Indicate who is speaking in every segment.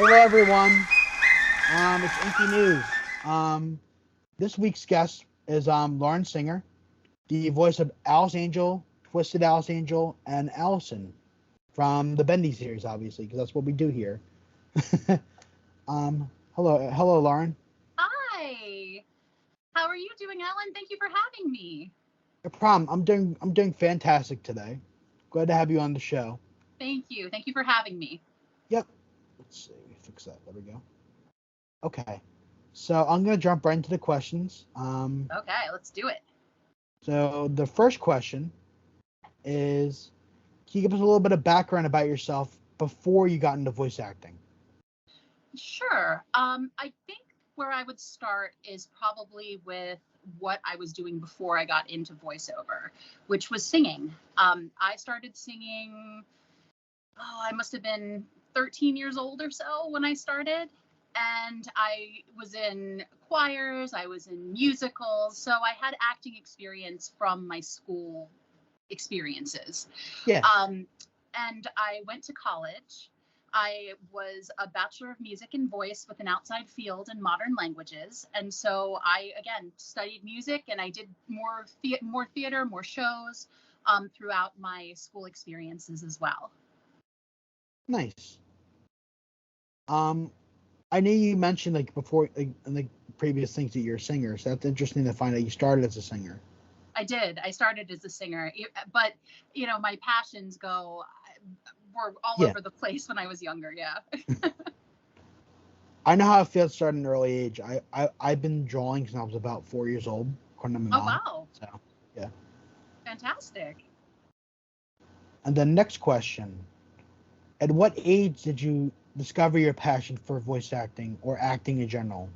Speaker 1: Hello, everyone. It's Inky News. This week's guest is Lauren Synger, the voice of Alice Angel, Twisted Alice Angel, and Allison from the Bendy series, obviously, because that's what we do here. Hello, Lauren.
Speaker 2: Hi. How are you doing, Ellen? Thank you for having me.
Speaker 1: No problem. I'm doing fantastic today. Glad to have you on the show.
Speaker 2: Thank you. Thank you for having me.
Speaker 1: Yep. Let's see. Fix that. There we go. Okay. So I'm gonna jump right into the questions.
Speaker 2: Okay, let's do it.
Speaker 1: So the first question is, can you give us a little bit of background about yourself before you got into voice acting?
Speaker 2: Sure. I think where I would start is probably with what I was doing before I got into voiceover, which was singing. I started singing, I must have been 13 years old or so when I started. And I was in choirs, I was in musicals, so I had acting experience from my school experiences.
Speaker 1: Yeah.
Speaker 2: And I went to college. I was a Bachelor of Music and Voice with an outside field in modern languages. And so I, again, studied music and I did more theater, more shows throughout my school experiences as well.
Speaker 1: Nice. I know you mentioned like before, like in the previous things that you're a singer, so that's interesting to find out you started as a singer.
Speaker 2: I did. I started as a singer, but my passions were all over the place when I was younger. Yeah.
Speaker 1: I know how it feels starting at an early age. I've been drawing since I was about 4 years old, according to my mom.
Speaker 2: Wow.
Speaker 1: So, yeah.
Speaker 2: Fantastic.
Speaker 1: And the next question: at what age did you discover your passion for voice acting or acting in general?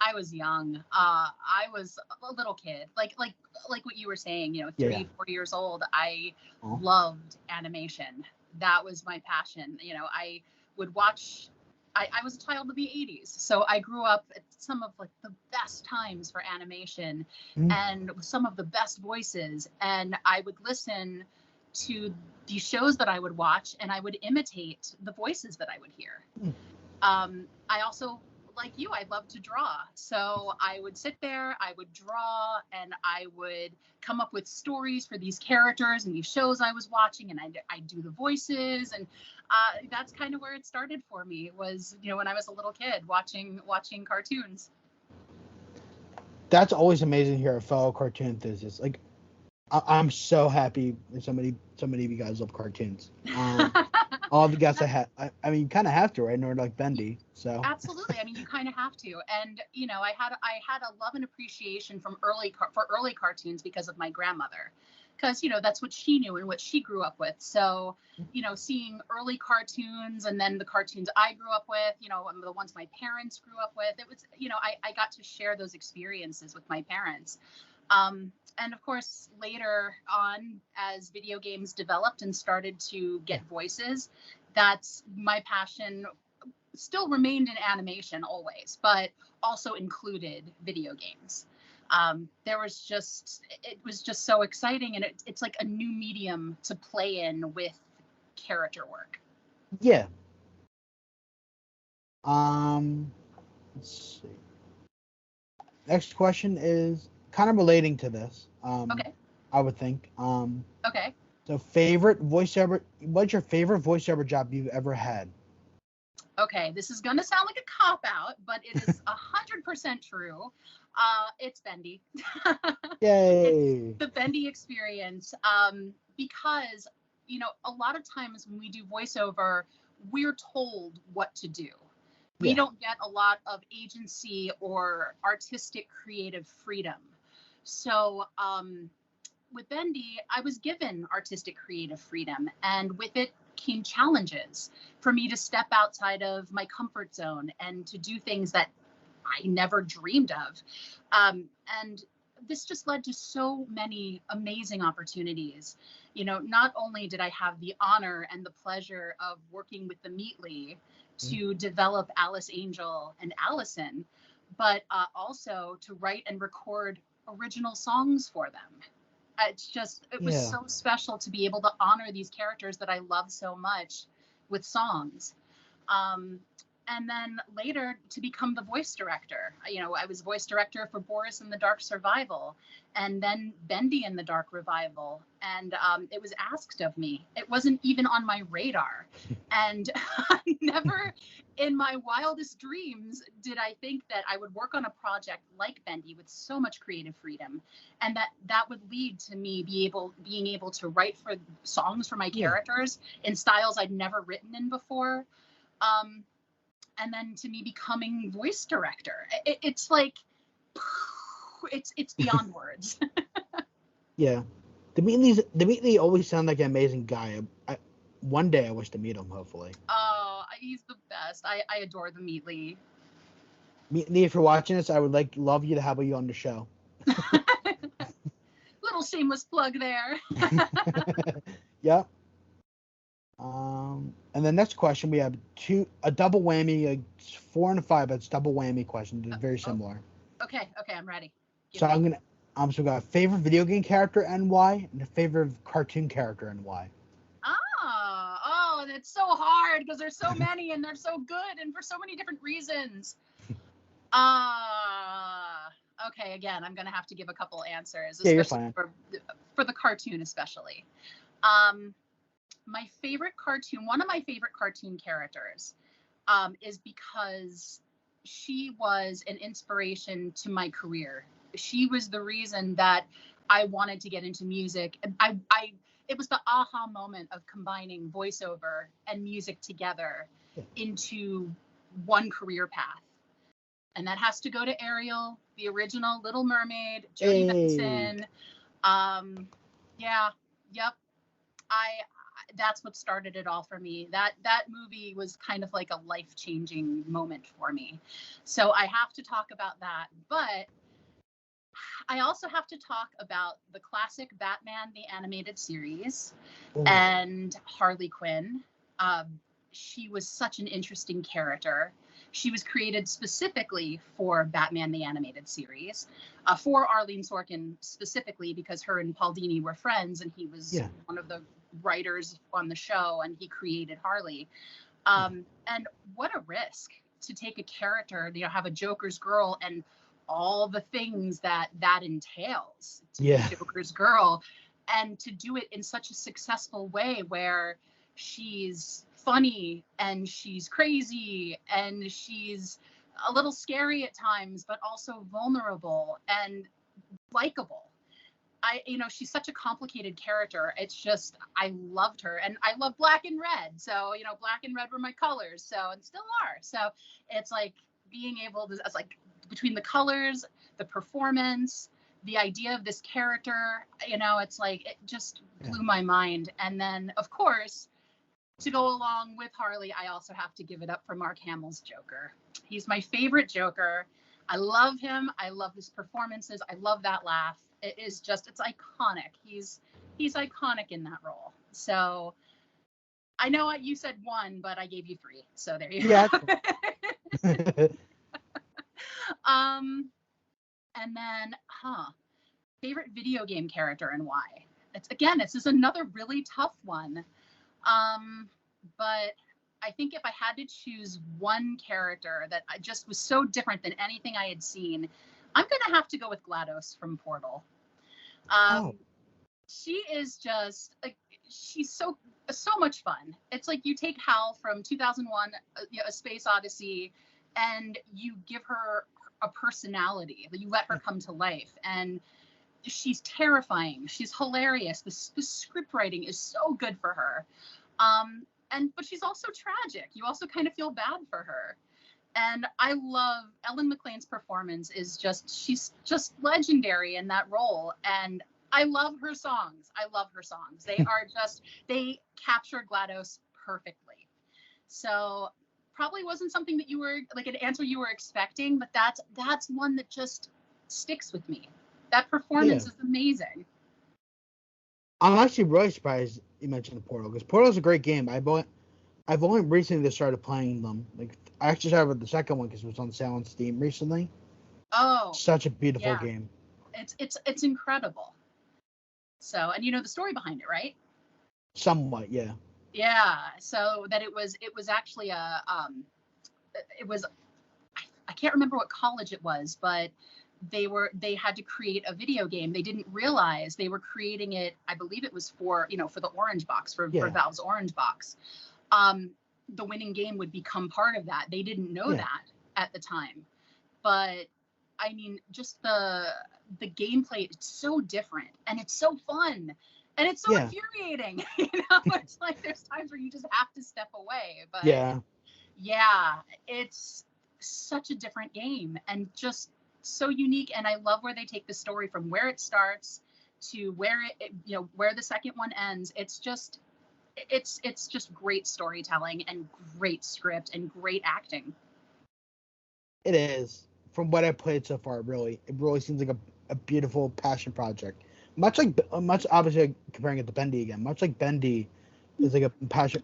Speaker 2: I was young. I was a little kid, like what you were saying. 3-4 years old. I loved animation. That was my passion. I would watch. I was a child of the 80s, so I grew up at some of like the best times for animation and some of the best voices. And I would listen to these shows that I would watch, and I would imitate the voices that I would hear. I also, like you, I love to draw. So I would sit there, I would draw, and I would come up with stories for these characters and these shows I was watching, and I'd do the voices. And that's kind of where it started for me, was, when I was a little kid watching cartoons.
Speaker 1: That's always amazing to hear a fellow cartoon enthusiast. Like, I'm so happy that so many of you guys love cartoons. All the guys I mean, you kind of have to, right, in order to like Bendy. So
Speaker 2: absolutely, I mean, you kind of have to. And I had a love and appreciation for early cartoons because of my grandmother, because that's what she knew and what she grew up with. So seeing early cartoons and then the cartoons I grew up with, the ones my parents grew up with, it was, I got to share those experiences with my parents. And of course, later on, as video games developed and started to get voices, that's my passion still remained in animation always, but also included video games. It was just so exciting, and it's like a new medium to play in with character work.
Speaker 1: Yeah. Let's see. Next question is kind of relating to this.
Speaker 2: Okay.
Speaker 1: I would think.
Speaker 2: Okay.
Speaker 1: So what's your favorite voiceover job you've ever had?
Speaker 2: Okay, this is gonna sound like a cop-out, but it is 100% true. It's Bendy.
Speaker 1: Yay!
Speaker 2: The Bendy experience, because a lot of times when we do voiceover, we're told what to do. We don't get a lot of agency or artistic creative freedom. So with Bendy, I was given artistic creative freedom, and with it came challenges for me to step outside of my comfort zone and to do things that I never dreamed of. And this just led to so many amazing opportunities. You know, not only did I have the honor and the pleasure of working with the Meatly to develop Alice Angel and Allison, but also to write and record original songs for them. It was so special to be able to honor these characters that I love so much with songs. And then later to become the voice director. You know, I was voice director for Boris in the Dark Survival, and then Bendy in the Dark Revival. And it was asked of me. It wasn't even on my radar. And I never, in my wildest dreams, did I think that I would work on a project like Bendy with so much creative freedom, and that would lead to me being able to write for songs for my characters in styles I'd never written in before. And then to me becoming voice director. It's like, it's beyond words.
Speaker 1: Yeah. The Meatly always sound like an amazing guy. One day I wish to meet him, hopefully.
Speaker 2: Oh, he's the best. I adore the Meatly.
Speaker 1: Meatly, if you're watching this, I would love you to have you on the show.
Speaker 2: Little shameless plug there.
Speaker 1: Yeah. And the next question, we have a double whammy, a 4 and a 5, but it's double whammy question. They're very similar.
Speaker 2: Okay, I'm ready.
Speaker 1: So we got a favorite video game character and why, and a favorite cartoon character and why.
Speaker 2: Oh, it's so hard because there's so many and they're so good and for so many different reasons. Okay, again, I'm gonna have to give a couple answers, especially for the cartoon, especially. One of my favorite cartoon characters is because she was an inspiration to my career. She was the reason that I wanted to get into music. It was the aha moment of combining voiceover and music together into one career path. And that has to go to Ariel, the original Little Mermaid, Jodie Benson. That's what started it all for me. That movie was kind of like a life-changing moment for me. So I have to talk about that. But I also have to talk about the classic Batman, the animated series, and Harley Quinn. She was such an interesting character. She was created specifically for Batman, the animated series, for Arlene Sorkin specifically, because her and Paul Dini were friends, and he was one of the writers on the show, and he created Harley. And what a risk to take a character, have a Joker's girl and all the things that entails to be Joker's girl, and to do it in such a successful way where she's funny and she's crazy and she's a little scary at times, but also vulnerable and likable. She's such a complicated character. It's just, I loved her, and I love black and red. So, black and red were my colors. So, and still are. So it's like being able to, it's like between the colors, the performance, the idea of this character, it's like, it just blew my mind. And then of course, to go along with Harley, I also have to give it up for Mark Hamill's Joker. He's my favorite Joker. I love him. I love his performances. I love that laugh. It's iconic. He's iconic in that role. So I know what you said 1, but I gave you 3. So there you go. And then, favorite video game character and why? This is another really tough one. But I think if I had to choose one character that I just was so different than anything I had seen, I'm going to have to go with GLaDOS from Portal. She is just like, she's so much fun. It's like you take Hal from 2001, A Space Odyssey, and you give her a personality. You let her come to life, and she's terrifying. She's hilarious. The script writing is so good for her. But she's also tragic. You also kind of feel bad for her. And I love Ellen McLean's performance she's just legendary in that role. And I love her songs. They capture GLaDOS perfectly. So probably wasn't something that you were like an answer you were expecting, but that's one that just sticks with me. That performance is amazing.
Speaker 1: I'm actually really surprised you mentioned Portal, because Portal is a great game. I've only recently just started playing them. Like, I actually started with the second one because it was on sale on Steam recently.
Speaker 2: Oh,
Speaker 1: such a beautiful game.
Speaker 2: It's incredible. So, and you know the story behind it, right?
Speaker 1: Somewhat, yeah.
Speaker 2: Yeah. So that it was actually I can't remember what college it was, but they had to create a video game. They didn't realize they were creating it. I believe it was for the Orange Box, for Valve's Orange Box. The winning game would become part of that. They didn't know that at the time, but I mean, just the gameplay, it's so different and it's so fun and it's so infuriating. It's like there's times where you just have to step away, but it's such a different game and just so unique. And I love where they take the story from where it starts to where where the second one ends. It's just great storytelling and great script and great acting.
Speaker 1: It is. From what I played so far, it really seems like a beautiful passion project. Much obviously comparing it to Bendy again. Much like Bendy is like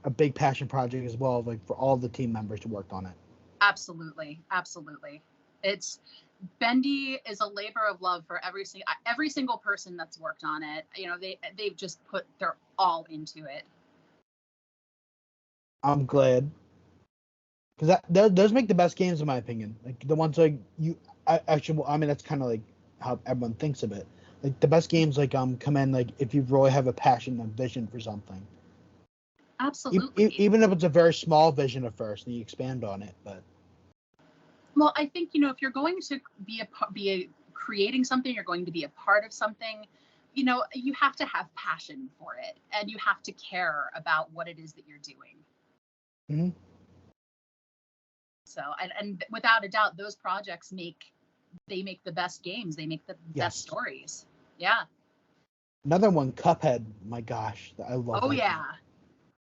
Speaker 1: a big passion project as well, like for all the team members who worked on it.
Speaker 2: Absolutely. Bendy is a labor of love for every single person that's worked on it. They've just put their all into it.
Speaker 1: I'm glad, because those make the best games in my opinion. Like the ones like that's kind of like how everyone thinks of it. Like the best games like come in like if you really have a passion and vision for something.
Speaker 2: Absolutely.
Speaker 1: Even if it's a very small vision at first, and you expand on it. But
Speaker 2: well, I think if you're going to be creating something, you're going to be a part of something. You have to have passion for it, and you have to care about what it is that you're doing.
Speaker 1: Mm-hmm.
Speaker 2: So, and without a doubt, those projects make the best games. They make the best stories. Yeah.
Speaker 1: Another one, Cuphead. My gosh, I love.
Speaker 2: Oh yeah,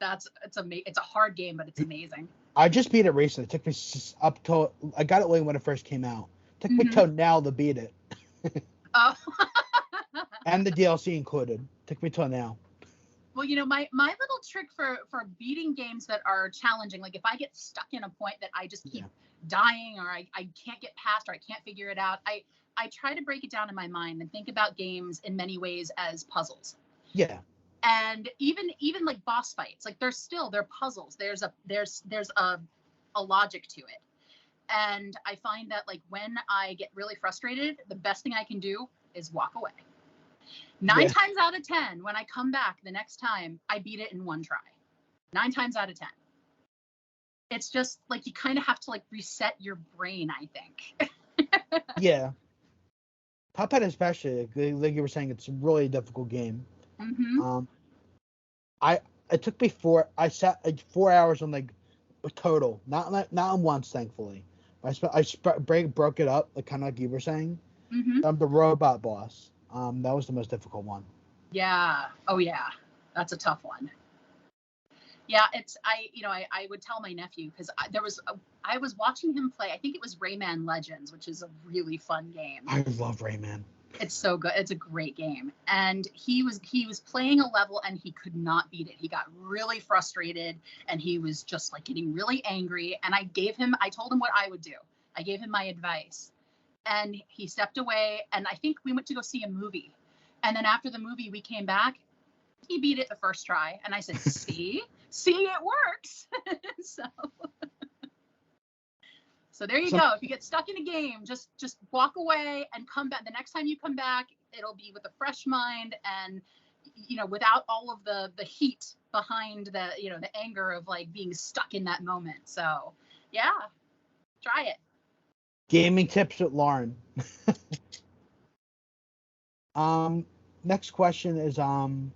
Speaker 2: it's a hard game, but it's amazing.
Speaker 1: I just beat it recently. It took me up till I got it late when it first came out. It took me till now to beat it.
Speaker 2: Oh.
Speaker 1: And the DLC included. It took me till now.
Speaker 2: Well, my little trick for beating games that are challenging, like if I get stuck in a point that I just keep dying or I can't get past or I can't figure it out, I try to break it down in my mind and think about games in many ways as puzzles.
Speaker 1: Yeah.
Speaker 2: And even like boss fights, like they're puzzles. There's a logic to it. And I find that like when I get really frustrated, the best thing I can do is walk away. 9 times out of 10, when I come back the next time, I beat it in one try. 9 times out of 10. It's just like you kind of have to like reset your brain, I think.
Speaker 1: Yeah. Cuphead especially, like you were saying, it's a really difficult game.
Speaker 2: Mm-hmm.
Speaker 1: It took me 4 hours on like total, not on once, thankfully. I broke it up, like kind of like you were saying.
Speaker 2: Mm-hmm.
Speaker 1: The robot boss. That was the most difficult one.
Speaker 2: Yeah. Oh yeah. That's a tough one. Yeah, I would tell my nephew because I was watching him play. I think it was Rayman Legends, which is a really fun game.
Speaker 1: I love Rayman.
Speaker 2: It's so good. It's a great game. And he was playing a level and he could not beat it. He got really frustrated and he was just like getting really angry. And I told him what I would do. I gave him my advice. And he stepped away and I think we went to go see a movie. And then after the movie, we came back. He beat it the first try. And I said, see, it works. So there you go. If you get stuck in a game, just walk away and come back. The next time you come back, it'll be with a fresh mind and, without all of the heat behind the anger of like being stuck in that moment. So yeah, try it.
Speaker 1: Gaming tips with Lauren. Next question is we're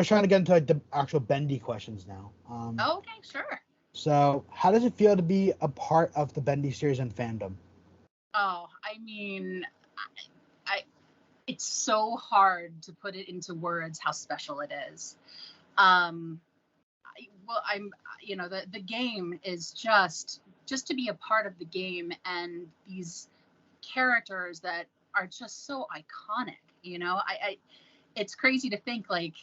Speaker 1: trying to get into like the actual Bendy questions now.
Speaker 2: Okay, sure.
Speaker 1: So, how does it feel to be a part of the Bendy series and fandom?
Speaker 2: Oh, I mean, I it's so hard to put it into words how special it is. Um, I'm, the game is just to be a part of the game and these characters that are just so iconic. It's crazy to think like,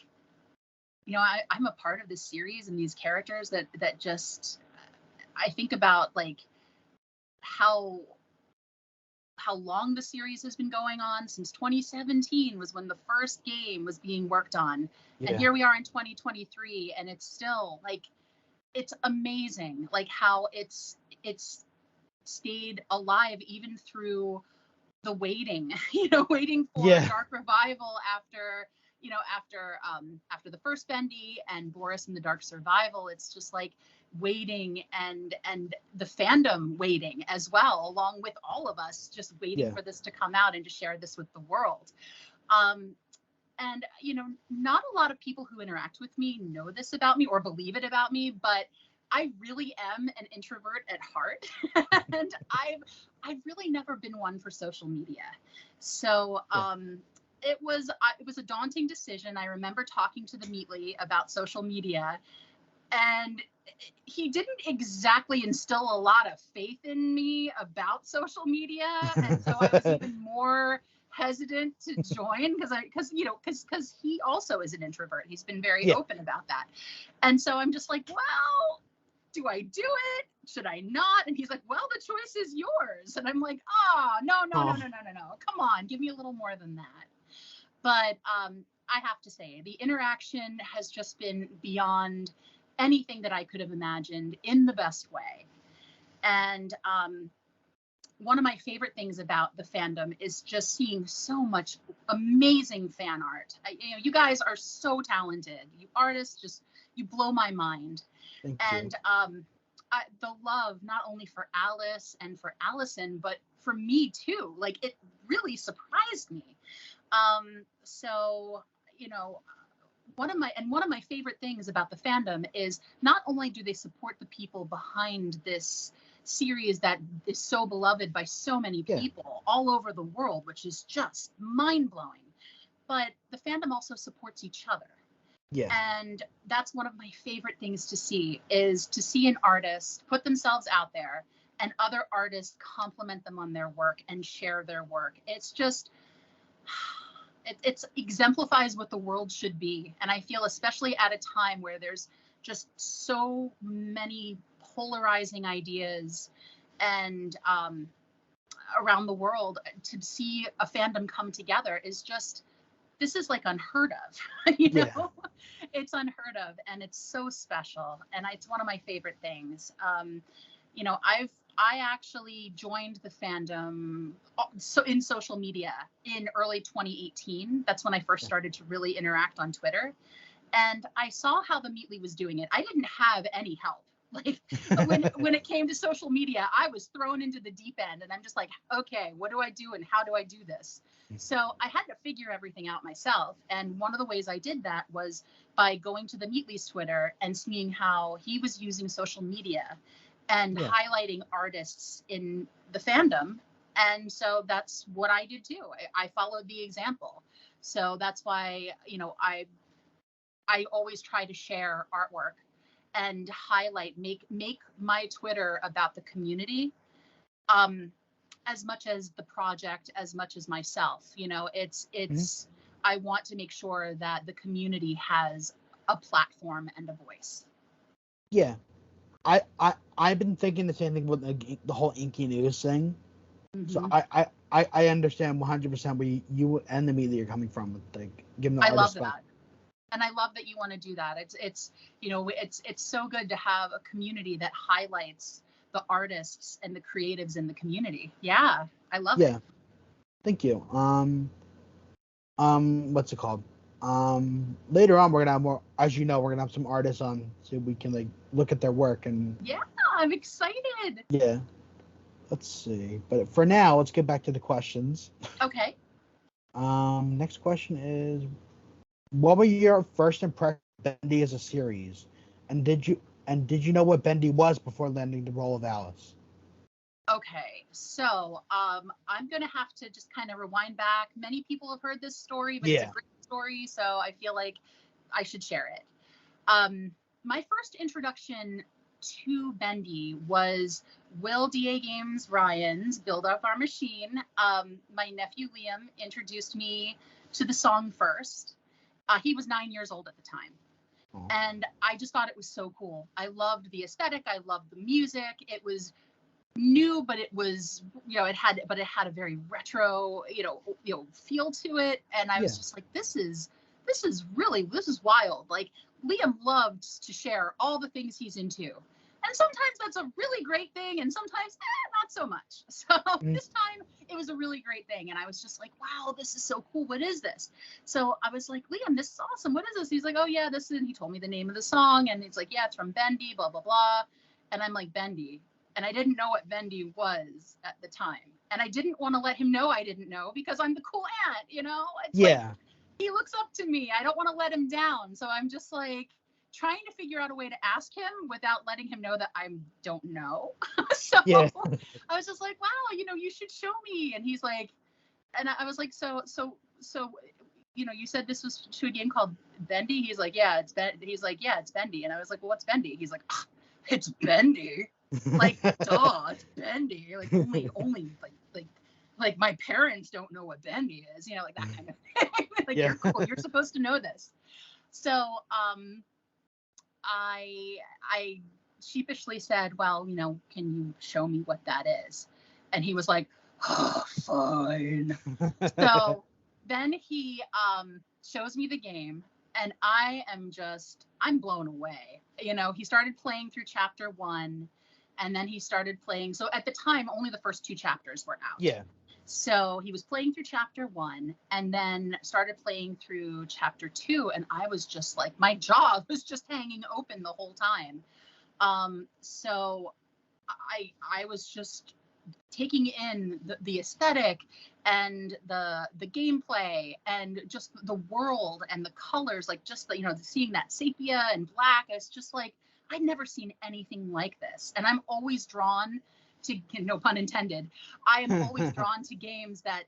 Speaker 2: I'm a part of this series and these characters that just I think about like how long the series has been going on since 2017 was when the first game was being worked on. Yeah. And here we are in 2023 and it's still like it's amazing like how it's stayed alive even through the waiting, waiting for Dark Revival after the first Bendy and Boris and the Dark Survival. It's just like waiting and the fandom waiting as well, along with all of us just waiting for this to come out and to share this with the world. And not a lot of people who interact with me know this about me or believe it about me, but I really am an introvert at heart. And I've really never been one for social media. So it was a daunting decision. I remember talking to the Meatly about social media, and he didn't exactly instill a lot of faith in me about social media, and so I was even more hesitant to join because he also is an introvert. He's been very open about that, and so I'm just like, well, do I do it? Should I not? And he's like, well, the choice is yours. And I'm like, no. Come on, give me a little more than that. But I have to say, the interaction has just been beyond anything that I could have imagined in the best way. And one of my favorite things about the fandom is just seeing so much amazing fan art. You guys are so talented. You artists, you blow my mind. Thank you. The love not only for Alice and for Allison, but for me too. Like it really surprised me. So one of my favorite things about the fandom is not only do they support the people behind this series that is so beloved by so many people all over the world, which is just mind-blowing, but the fandom also supports each other. Yeah. And that's one of my favorite things to see, is to see an artist put themselves out there and other artists compliment them on their work and share their work. It's just, it exemplifies what the world should be. And I feel especially at a time where there's just so many polarizing ideas and around the world, to see a fandom come together is just, this is like unheard of, It's unheard of, and it's so special, and it's one of my favorite things. I actually joined the fandom in social media in early 2018. That's when I first started to really interact on Twitter, and I saw how the Meatly was doing it. I didn't have any help. Like when it came to social media, I was thrown into the deep end, and I'm just like, okay, what do I do and how do I do this? So I had to figure everything out myself. And one of the ways I did that was by going to the Meatly's Twitter and seeing how he was using social media and highlighting artists in the fandom. And so that's what I did too. I followed the example. So that's why, I always try to share artwork and highlight, make my Twitter about the community, as much as the project, as much as myself. It's I want to make sure that the community has a platform and a voice.
Speaker 1: Yeah, I've been thinking the same thing with the whole Inky News thing. Mm-hmm. So I understand 100% where you and the media are coming from. Like, giving the artist
Speaker 2: that. And I love that you want to do that. It's so good to have a community that highlights the artists and the creatives in the community. Yeah, I love it.
Speaker 1: Thank you. What's it called? Later on, we're gonna have more. As you know, we're gonna have some artists on, so we can like look at their work and.
Speaker 2: Yeah, I'm excited.
Speaker 1: Yeah. Let's see, but for now, let's get back to the questions.
Speaker 2: Okay.
Speaker 1: Next question is, what were your first impressions of Bendy as a series, and did you And did you know what Bendy was before landing the role of Alice?
Speaker 2: Okay, so I'm gonna have to just kind of rewind back. Many people have heard this story, but it's a
Speaker 1: Yeah.
Speaker 2: great story, so I feel like I should share it. My first introduction to Bendy was Will D.A. Games Ryan's Build Up Our Machine. My nephew Liam introduced me to the song first. He was 9 years old at the time. And I just thought it was so cool. I loved the aesthetic. I loved the music. It was new, but it was, it had a very retro, feel to it. And I was just like, this is wild. Like, Liam loved to share all the things he's into. And sometimes that's a really great thing, and sometimes not so much. So this time it was a really great thing. And I was just like, wow, this is so cool. What is this? So I was like, Liam, this is awesome. What is this? He's like, oh yeah, this is, and he told me the name of the song. And he's like, yeah, it's from Bendy, blah, blah, blah. And I'm like, Bendy. And I didn't know what Bendy was at the time. And I didn't want to let him know I didn't know, because I'm the cool aunt, It's like, he looks up to me. I don't want to let him down. So I'm just like trying to figure out a way to ask him without letting him know that I don't know. So I was just like, wow, you should show me. And he's like, and I was like, so, you said this was to a game called Bendy? He's like, yeah, it's Bendy. And I was like, well, what's Bendy? He's like, it's Bendy. Like, duh, it's Bendy. Like, only like my parents don't know what Bendy is, like that kind of thing. Like, you're cool. You're supposed to know this. So, I sheepishly said, well, can you show me what that is? And he was like, oh, fine. So then he shows me the game, and I'm blown away. He started playing through chapter 1, and then he started playing. So at the time, only the first 2 chapters were out.
Speaker 1: Yeah.
Speaker 2: So he was playing through chapter 1, and then started playing through chapter 2. And I was just like, my jaw was just hanging open the whole time. So I was just taking in the aesthetic and the gameplay and just the world and the colors, like just seeing that sepia and black. It's just like, I'd never seen anything like this. And I'm always drawn to, no pun intended, I am always drawn to games that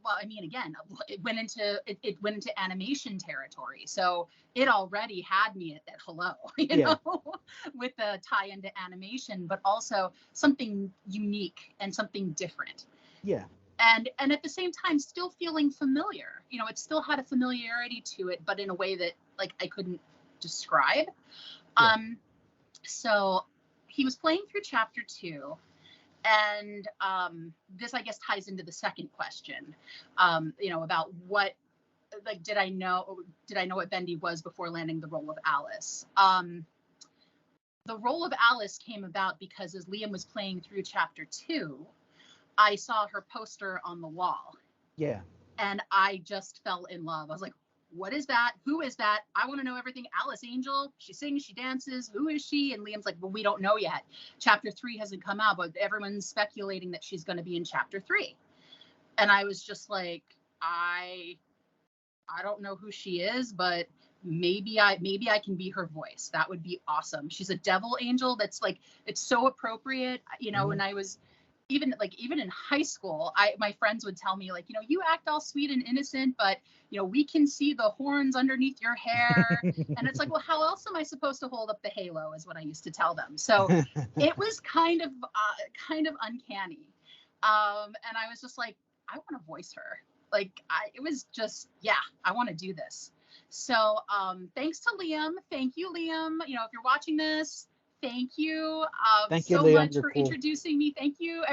Speaker 2: well, I mean, again, it went into animation territory. So it already had me at hello, with the tie into animation, but also something unique and something different.
Speaker 1: Yeah.
Speaker 2: And at the same time, still feeling familiar. It still had a familiarity to it, but in a way that, like, I couldn't describe. Yeah. So he was playing through chapter 2. And this, I guess, ties into the second question, about what, like, did I know what Bendy was before landing the role of Alice? The role of Alice came about because as Liam was playing through chapter 2, I saw her poster on the wall.
Speaker 1: Yeah.
Speaker 2: And I just fell in love. I was like, what is that? Who is that? I want to know everything. Alice Angel, she sings, she dances. Who is she? And Liam's like, well, we don't know yet. Chapter 3 hasn't come out, but everyone's speculating that she's going to be in chapter 3. And I was just like, I don't know who she is, but maybe I can be her voice. That would be awesome. She's a devil angel. That's like, it's so appropriate. And I was even in high school, my friends would tell me, like, you act all sweet and innocent, but we can see the horns underneath your hair. And it's like, well, how else am I supposed to hold up the halo, is what I used to tell them. So it was kind of uncanny. And I was just like, I want to voice her. Like, it was just, yeah, I want to do this. So thanks to Liam. Thank you, Liam. If you're watching this, thank you.
Speaker 1: Thank you,
Speaker 2: so
Speaker 1: Liam.
Speaker 2: much
Speaker 1: You're
Speaker 2: for
Speaker 1: cool.
Speaker 2: Introducing me. Thank you.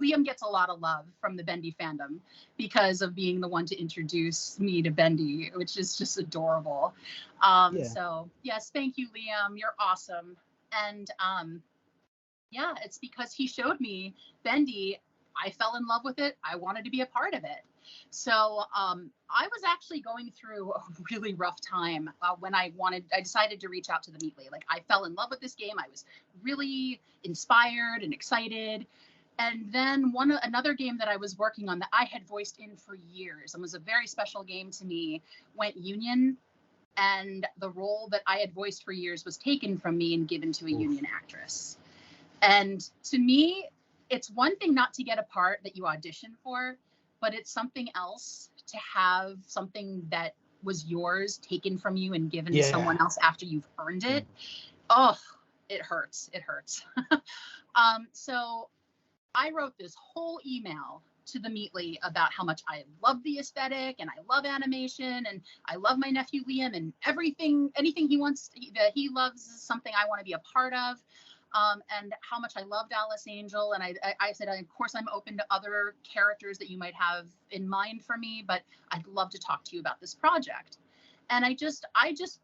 Speaker 2: Liam gets a lot of love from the Bendy fandom because of being the one to introduce me to Bendy, which is just adorable. So yes, thank you, Liam. You're awesome. And yeah, it's because he showed me Bendy. I fell in love with it. I wanted to be a part of it. So I was actually going through a really rough time when I decided to reach out to the Meatly. Like, I fell in love with this game. I was really inspired and excited. And then another game that I was working on that I had voiced in for years and was a very special game to me went Union. and the role that I had voiced for years was taken from me and given to a union actress. And to me, it's one thing not to get a part that you audition for, but it's something else to have something that was yours taken from you and given to someone else after you've earned it. Oh, it hurts. It hurts. So I wrote this whole email to the Meatly about how much I love the aesthetic and I love animation and I love my nephew Liam and anything he wants that he loves is something I want to be a part of. And how much I loved Alice Angel. And I said, of course, I'm open to other characters that you might have in mind for me, but I'd love to talk to you about this project. And I just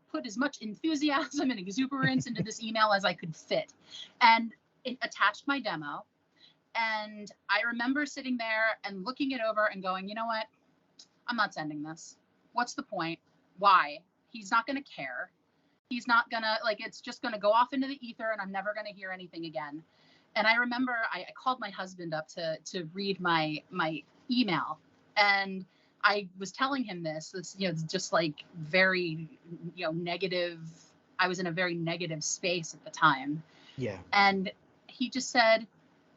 Speaker 2: put as much enthusiasm and exuberance into this email as I could fit, and it attached my demo. And I remember sitting there and looking it over and going, you know what? I'm not sending this. What's the point? Why? He's not going to care. He's not gonna, it's just gonna go off into the ether and I'm never gonna hear anything again. And I remember I called my husband up to read my email, and I was telling him this, just like very, negative. I was in a very negative space at the time.
Speaker 1: Yeah.
Speaker 2: And he just said,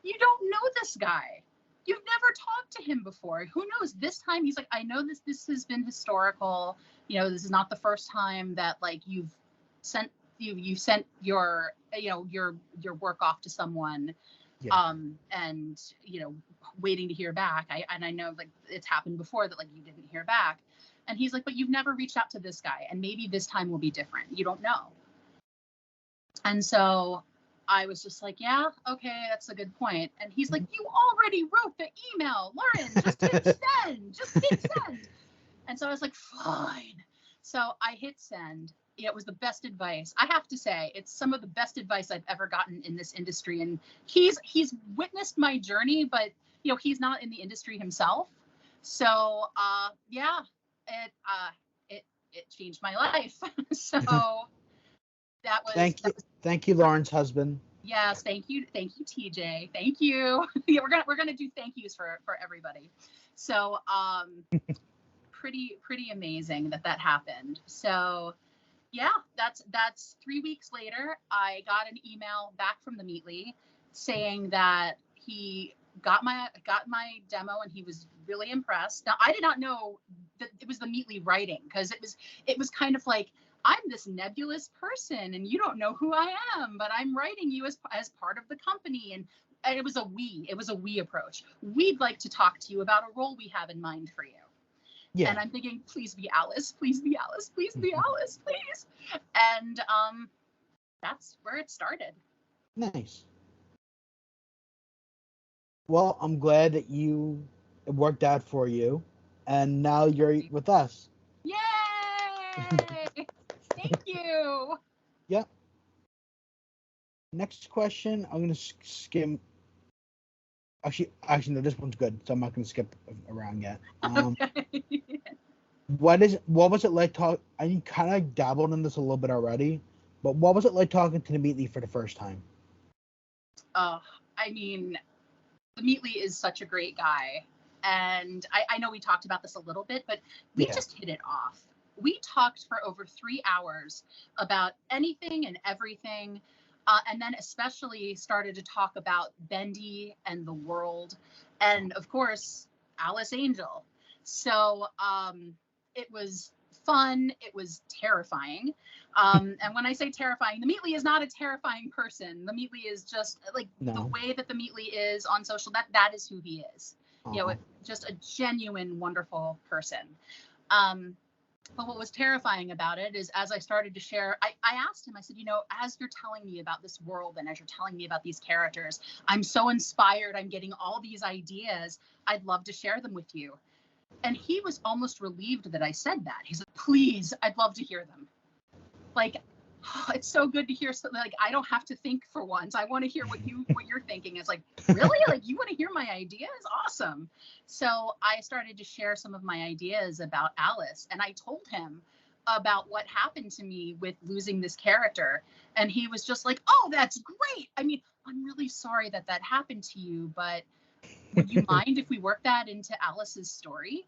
Speaker 2: you don't know this guy. You've never talked to him before. Who knows? This time he's like, I know this has been historical. This is not the first time that you've sent your work off to someone, and waiting to hear back. I know it's happened before that you didn't hear back, and he's like, but you've never reached out to this guy, and maybe this time will be different. You don't know. And so I was just like, yeah, okay, that's a good point. And he's like, you already wrote the email, Lauren, just hit send, just hit send. And so I was like, fine. So I hit send. It was the best advice. I have to say, it's some of the best advice I've ever gotten in this industry. And he's witnessed my journey, but he's not in the industry himself. So it changed my life. So that was
Speaker 1: thank you, Lauren's husband.
Speaker 2: Yes, thank you, TJ. Thank you. Yeah, we're gonna do thank yous for everybody. So pretty amazing that happened. So yeah, that's 3 weeks later, I got an email back from the Meatly saying that he got my demo and he was really impressed. Now I did not know that it was the Meatly writing, because it was kind of like, I'm this nebulous person and you don't know who I am, but I'm writing you as part of the company. And it was a we approach. We'd like to talk to you about a role we have in mind for you. Yeah. And I'm thinking, please be Alice, please be Alice, please be Alice, please. And that's where it started.
Speaker 1: Nice. Well, I'm glad that it worked out for you, and now you're with us.
Speaker 2: Yay! Thank you.
Speaker 1: Yep. Next question, I'm gonna skim. Actually, no, this one's good, so I'm not gonna skip around yet.
Speaker 2: Okay.
Speaker 1: What was it like I kind of dabbled in this a little bit already, but what was it like talking to the Meatly for the first time?
Speaker 2: I mean, the Meatly is such a great guy, and I know we talked about this a little bit, but we just hit it off. We talked for over 3 hours about anything and everything, and then especially started to talk about Bendy and the world, and of course, Alice Angel. So it was fun. It was terrifying. And when I say terrifying, the Meatly is not a terrifying person. The Meatly is just the way that the Meatly is on social, that is who he is. Just a genuine, wonderful person. But what was terrifying about it is, as I started to share, I asked him, I said, as you're telling me about this world and as you're telling me about these characters, I'm so inspired. I'm getting all these ideas. I'd love to share them with you. And he was almost relieved that I said that. He's like, please, I'd love to hear them. It's so good to hear something. I don't have to think for once. I want to hear what you're thinking. It's like, really? You want to hear my ideas? Awesome. So I started to share some of my ideas about Alice, and I told him about what happened to me with losing this character. And he was just like, oh, that's great. I mean, I'm really sorry that happened to you, but would you mind if we work that into Alice's story?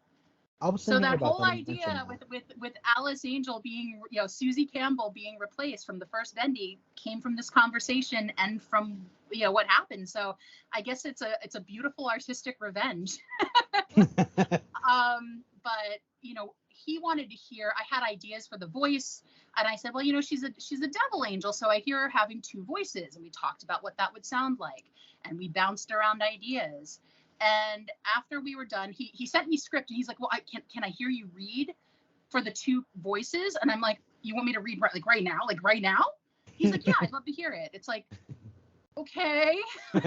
Speaker 1: I was
Speaker 2: So
Speaker 1: thinking
Speaker 2: that
Speaker 1: about
Speaker 2: whole
Speaker 1: that. When you mentioned
Speaker 2: idea
Speaker 1: that.
Speaker 2: with Alice Angel being, Susie Campbell being replaced from the first Bendy came from this conversation and from what happened. So I guess it's a beautiful artistic revenge. But he wanted to hear. I had ideas for the voice, and I said, well, she's a devil angel, so I hear her having two voices, and we talked about what that would sound like, and we bounced around ideas. And after we were done, he sent me script, and he's like, well, can I hear you read for the two voices? And I'm like, you want me to read right now? Like right now? He's like, yeah, I'd love to hear it. It's like, okay.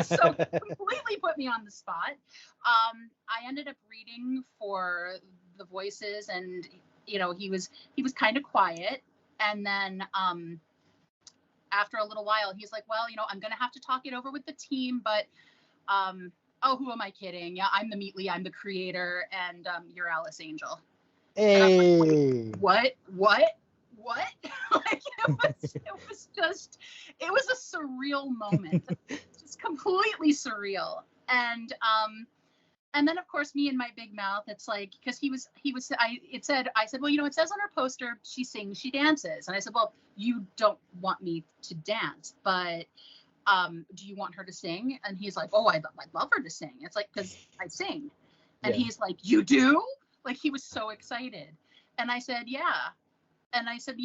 Speaker 2: So completely put me on the spot. I ended up reading for the voices, and he was kind of quiet, and then after a little while he's like, well, I'm gonna have to talk it over with the team, but oh, who am I kidding? Yeah, I'm the Meatly, I'm the creator, and you're Alice Angel.
Speaker 1: Hey.
Speaker 2: And I'm like, wait, what like it was a surreal moment. Just completely surreal. And then of course me and my big mouth, it's like, because I said, well, it says on her poster she sings, she dances. And I said, well, you don't want me to dance, but do you want her to sing? And he's like, oh, I'd love her to sing. It's like, because I sing. And he's like, you do? Like, he was so excited. And I said, yeah. And I said,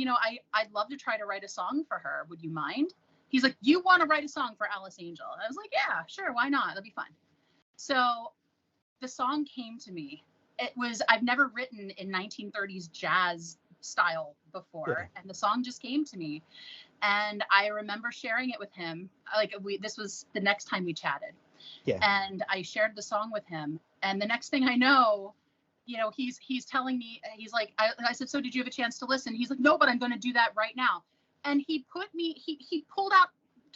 Speaker 2: I'd love to try to write a song for her. Would you mind? He's like, you want to write a song for Alice Angel? I was like, yeah, sure. Why not? That'll be fun. So the song came to me. I've never written in 1930s jazz style before. And the song just came to me. And I remember sharing it with him. This was the next time we chatted. Yeah. And I shared the song with him. And the next thing I know, he's telling me, he's like, I said, so did you have a chance to listen? He's like, no, but I'm going to do that right now. And he pulled out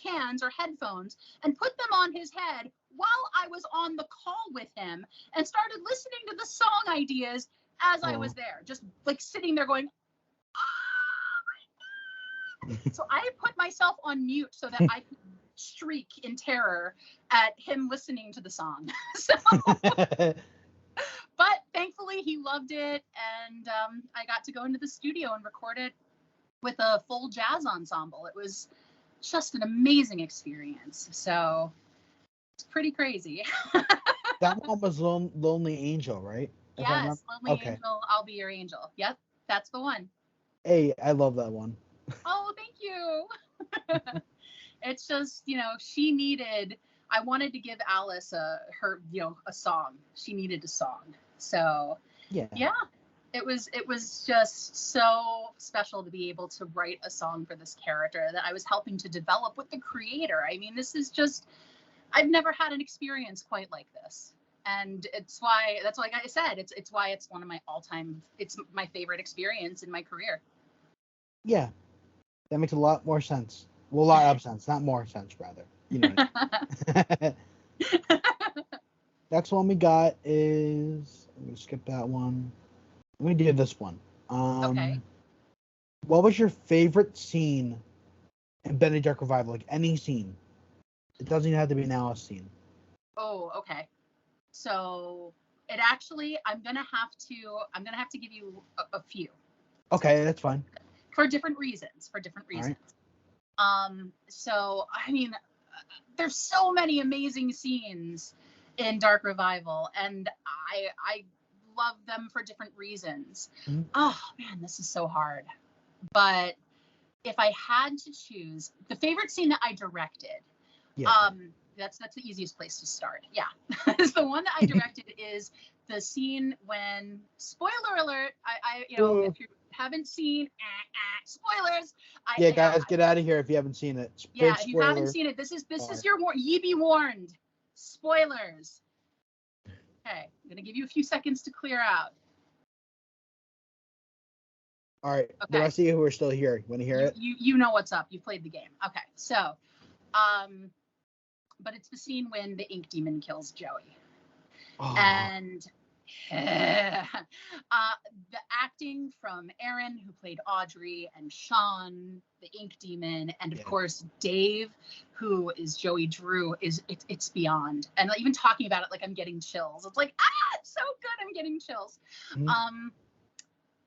Speaker 2: cans or headphones and put them on his head while I was on the call with him, and started listening to the song ideas as I was there, just like sitting there going, oh my God. So I put myself on mute so that I could shriek in terror at him listening to the song. But thankfully he loved it, and I got to go into the studio and record it with a full jazz ensemble. It was just an amazing experience. So it's pretty crazy.
Speaker 1: That one was Lonely Angel, right?
Speaker 2: Yes, Lonely Angel, I'll Be Your Angel. Yep, that's the one.
Speaker 1: Hey, I love that one.
Speaker 2: Oh, thank you. It's just, I wanted to give Alice a song. She needed a song. So yeah, it was just so special to be able to write a song for this character that I was helping to develop with the creator. I mean, this is just, I've never had an experience quite like this. And that's why I said, it's why it's one of my it's my favorite experience in my career.
Speaker 1: Yeah, that makes a lot more sense. Well, a lot of sense, not more sense, rather. Next one we got is, I'm going to skip that one. I'm going to do this one.
Speaker 2: Okay.
Speaker 1: What was your favorite scene in Benny Dark Revival? Like any scene. It doesn't even have to be an Alice scene.
Speaker 2: Oh, okay. So it actually, I'm gonna have to give you a few.
Speaker 1: Okay, that's fine.
Speaker 2: For different reasons. Right. So I mean, there's so many amazing scenes in Dark Revival, and I love them for different reasons. Mm-hmm. Oh man, this is so hard. But if I had to choose the favorite scene that I directed, that's the easiest place to start. Yeah, the one that I directed is the scene when, spoiler alert, if you haven't seen, spoilers.
Speaker 1: Guys, get out of here if you haven't seen it.
Speaker 2: If you haven't seen it, this is your ye be warned. Spoilers. Okay, I'm gonna give you a few seconds to clear out.
Speaker 1: All right. Okay. The rest of you who are still here, you want to hear it?
Speaker 2: You know what's up. You played the game. Okay, so, but it's the scene when the ink demon kills Joey, and The acting from Aaron, who played Audrey, and Sean, the Ink Demon, and of course Dave, who is Joey Drew, it's beyond. And even talking about it, like I'm getting chills. It's like, it's so good, I'm getting chills. Mm-hmm.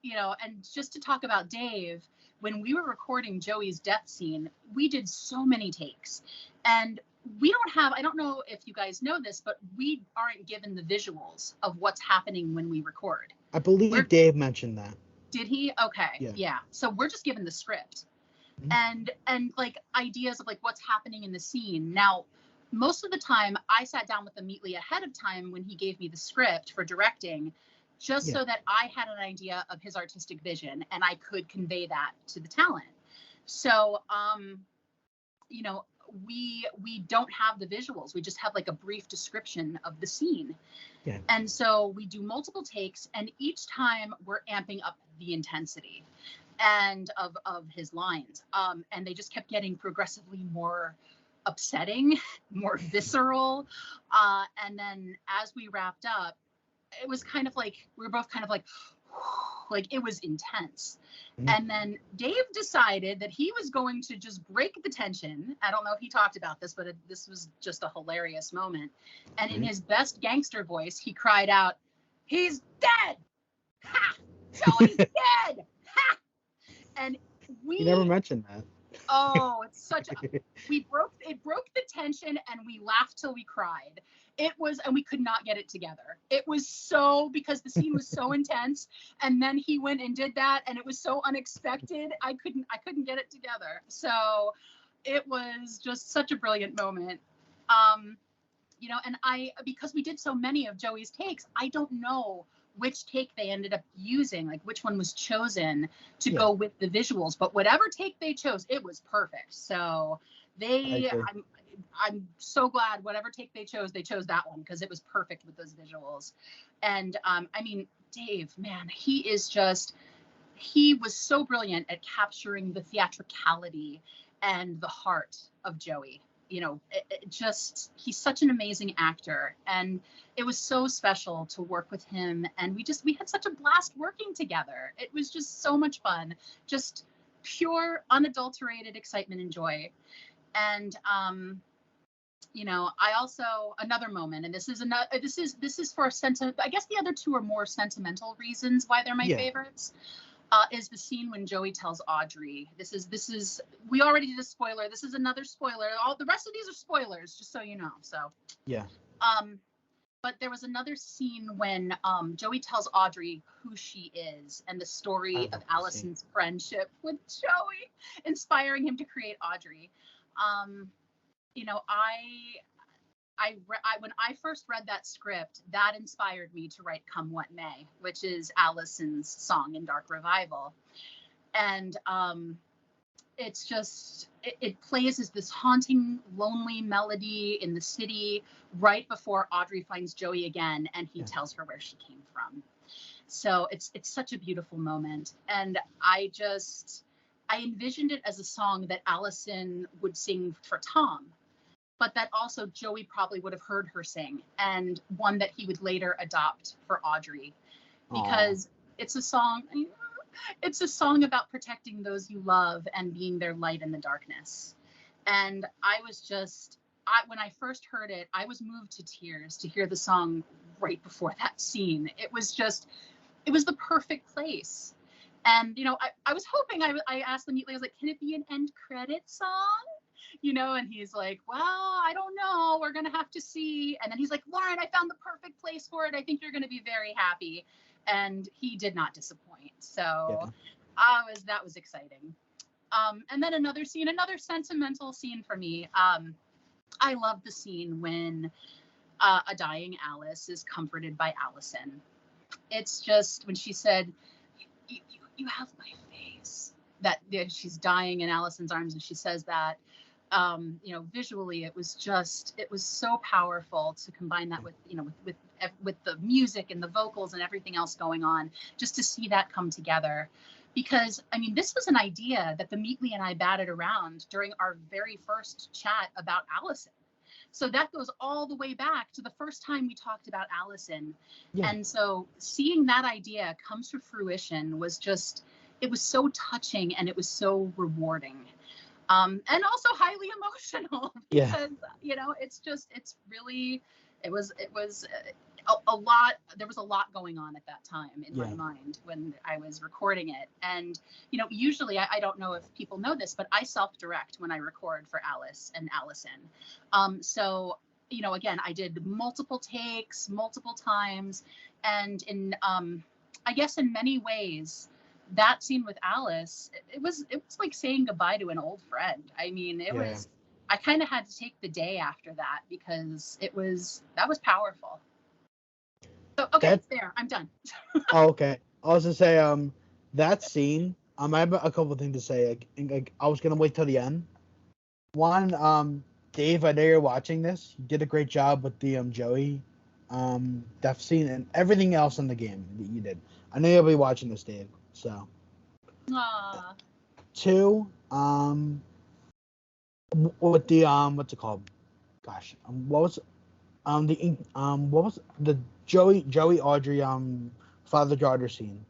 Speaker 2: You know, and just to talk about Dave, when we were recording Joey's death scene, we did so many takes, and we don't have, I don't know if you guys know this, but we aren't given the visuals of what's happening when we record.
Speaker 1: I believe Dave mentioned that.
Speaker 2: Did he? Okay. Yeah. So we're just given the script and like ideas of like what's happening in the scene. Now, most of the time I sat down with Meatley ahead of time when he gave me the script for directing, just so that I had an idea of his artistic vision and I could convey that to the talent. So, you know, we don't have the visuals. We just have like a brief description of the scene. Yeah. And so we do multiple takes, and each time we're amping up the intensity and of his lines. And they just kept getting progressively more upsetting, more visceral. And then as we wrapped up, it was kind of like, we were both kind of like it was intense. And then Dave decided that he was going to just break the tension. I don't know if he talked about this, but this was just a hilarious moment. And in his best gangster voice, he cried out, "He's dead! Ha! Joey's dead! Ha!" And
Speaker 1: you never mentioned that.
Speaker 2: Oh, it's such a, it broke the tension, and we laughed till we cried. It was, and we could not get it together. It was so, because the scene was so intense, and then he went and did that, and it was so unexpected. I couldn't get it together. So it was just such a brilliant moment. You know, and because we did so many of Joey's takes, I don't know which take they ended up using, like which one was chosen to go with the visuals, but whatever take they chose, it was perfect. So I'm so glad whatever take they chose that one, because it was perfect with those visuals. And I mean, Dave, man, he was so brilliant at capturing the theatricality and the heart of Joey. You know, he's such an amazing actor, and it was so special to work with him. And we had such a blast working together. It was just so much fun, just pure, unadulterated excitement and joy. And, you know, I also, another moment, and this is for sentiment. I guess the other two are more sentimental reasons why they're my favorites. Is the scene when Joey tells Audrey, this is, we already did a spoiler. This is another spoiler. All the rest of these are spoilers, just so you know. So, yeah. But there was another scene when Joey tells Audrey who she is and the story of Allison's friendship with Joey, inspiring him to create Audrey. You know, when I first read that script, that inspired me to write Come What May, which is Allison's song in Dark Revival. And it's just, it plays as this haunting, lonely melody in the city right before Audrey finds Joey again, and he tells her where she came from. So it's such a beautiful moment. And I envisioned it as a song that Allison would sing for Tom, but that also Joey probably would have heard her sing, and one that he would later adopt for Audrey, because it's a song about protecting those you love and being their light in the darkness. And when I first heard it, I was moved to tears to hear the song right before that scene. It was the perfect place. And, you know, I was hoping, I asked them immediately, I was like, can it be an end credit song? You know, and he's like, well, I don't know. We're going to have to see. And then he's like, Lauren, I found the perfect place for it. I think you're going to be very happy. And he did not disappoint. So that was exciting. And then another sentimental scene for me. I love the scene when a dying Alice is comforted by Allison. It's just when she said, you have my face, that she's dying in Allison's arms, and she says that. You know, visually, it was so powerful to combine that with, you know, with the music and the vocals and everything else going on, just to see that come together. Because, I mean, this was an idea that the Meatley and I batted around during our very first chat about Allison. So that goes all the way back to the first time we talked about Allison.
Speaker 1: Yeah.
Speaker 2: And so seeing that idea come to fruition was just, it was so touching and it was so rewarding. And also highly emotional because, it's really, it was a lot. There was a lot going on at that time in my mind when I was recording it. And, usually I don't know if people know this, but I self-direct when I record for Alice and Allison. So, again, I did multiple takes, multiple times. And I guess in many ways, that scene with Alice, it was like saying goodbye to an old friend. I mean, I kind of had to take the day after that because that was powerful. So, okay, it's there. I'm done.
Speaker 1: Oh, okay. I was gonna say, that scene, I have a couple of things to say. Like, I was gonna wait till the end. One, Dave, I know you're watching this. You did a great job with the Joey, death scene and everything else in the game that you did. I know you'll be watching this, Dave. So.
Speaker 2: Aww.
Speaker 1: Two, with the what's it called? Gosh, what was the Joey Audrey father daughter scene?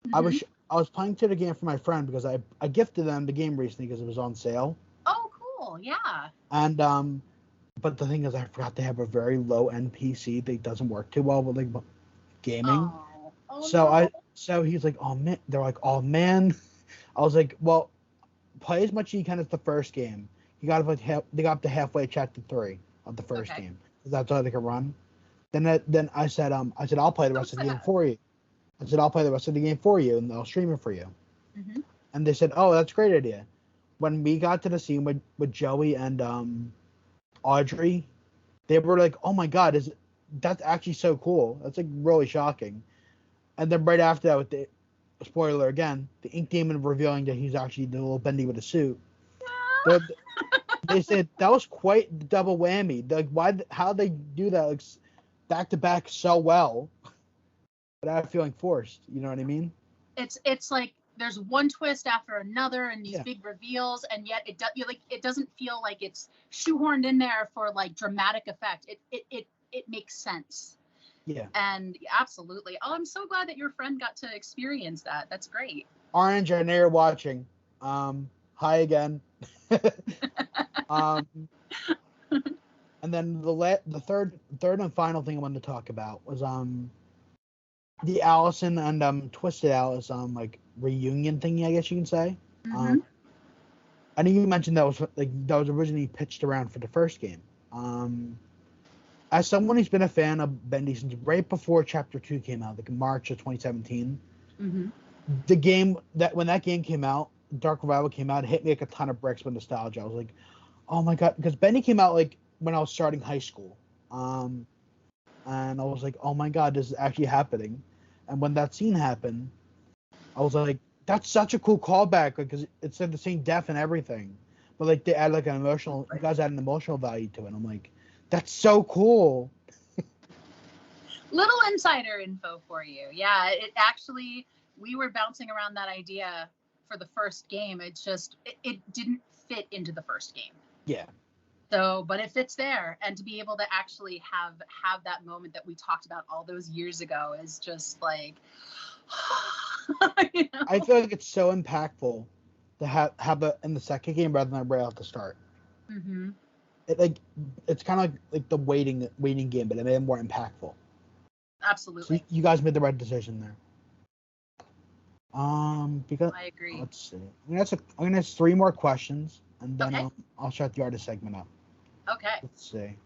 Speaker 2: Mm-hmm.
Speaker 1: I was playing through the game for my friend because I gifted them the game recently because it was on sale.
Speaker 2: Oh, cool! Yeah.
Speaker 1: And but the thing is, I forgot they have a very low end PC that doesn't work too well with like gaming.
Speaker 2: Oh,
Speaker 1: so
Speaker 2: no.
Speaker 1: So he's like, oh man, they're like, oh man. I was like, well, play as much as you can as the first game. You got they got up to halfway chapter 3 of the first game. That's all they can run. Then I said I'll play the rest of the game for you. I said I'll play the rest of the game for you and I'll stream it for you.
Speaker 2: Mm-hmm.
Speaker 1: And they said, oh, that's a great idea. When we got to the scene with Joey and Audrey, they were like, oh my god, that's actually so cool. That's like really shocking. And then right after that, with the spoiler again, the ink demon revealing that he's actually the little bendy with a suit. They said that was quite the double whammy. Like, how they do that, like, back to back so well, without feeling forced. You know what I mean?
Speaker 2: It's like there's one twist after another, and these big reveals, and yet it doesn't feel like it's shoehorned in there for like dramatic effect. It makes sense.
Speaker 1: Yeah.
Speaker 2: And absolutely. Oh, I'm so glad that your friend got to experience that. That's great.
Speaker 1: Orange, I know you're watching. Hi again. And then the third and final thing I wanted to talk about was the Allison and Twisted Alice like reunion thingy, I guess you can say.
Speaker 2: Mm-hmm.
Speaker 1: I know you mentioned that was originally pitched around for the first game. As someone who's been a fan of Bendy since right before Chapter 2 came out, like in March of 2017,
Speaker 2: mm-hmm.
Speaker 1: the game when that game came out, Dark Revival came out, it hit me like a ton of bricks with nostalgia. I was like, oh my god, because Bendy came out like when I was starting high school, and I was like, oh my god, this is actually happening. And when that scene happened, I was like, that's such a cool callback because it said the same death and everything, but like they add like an emotional, you guys add an emotional value to it. I'm like, that's so cool.
Speaker 2: Little insider info for you. Yeah, it actually, we were bouncing around that idea for the first game. It's just, it didn't fit into the first game.
Speaker 1: Yeah.
Speaker 2: So, but it fits there. And to be able to actually have that moment that we talked about all those years ago is just like, you know?
Speaker 1: I feel like it's so impactful to have it in the second game rather than right off the start.
Speaker 2: Mm-hmm.
Speaker 1: It's kind of like the waiting game, but it made it more impactful.
Speaker 2: Absolutely.
Speaker 1: So you guys made the right decision there. Because
Speaker 2: I agree.
Speaker 1: Let's see. I'm gonna ask 3 more questions, and then
Speaker 2: Okay.
Speaker 1: I'll shut the artist segment up.
Speaker 2: Okay.
Speaker 1: Let's see.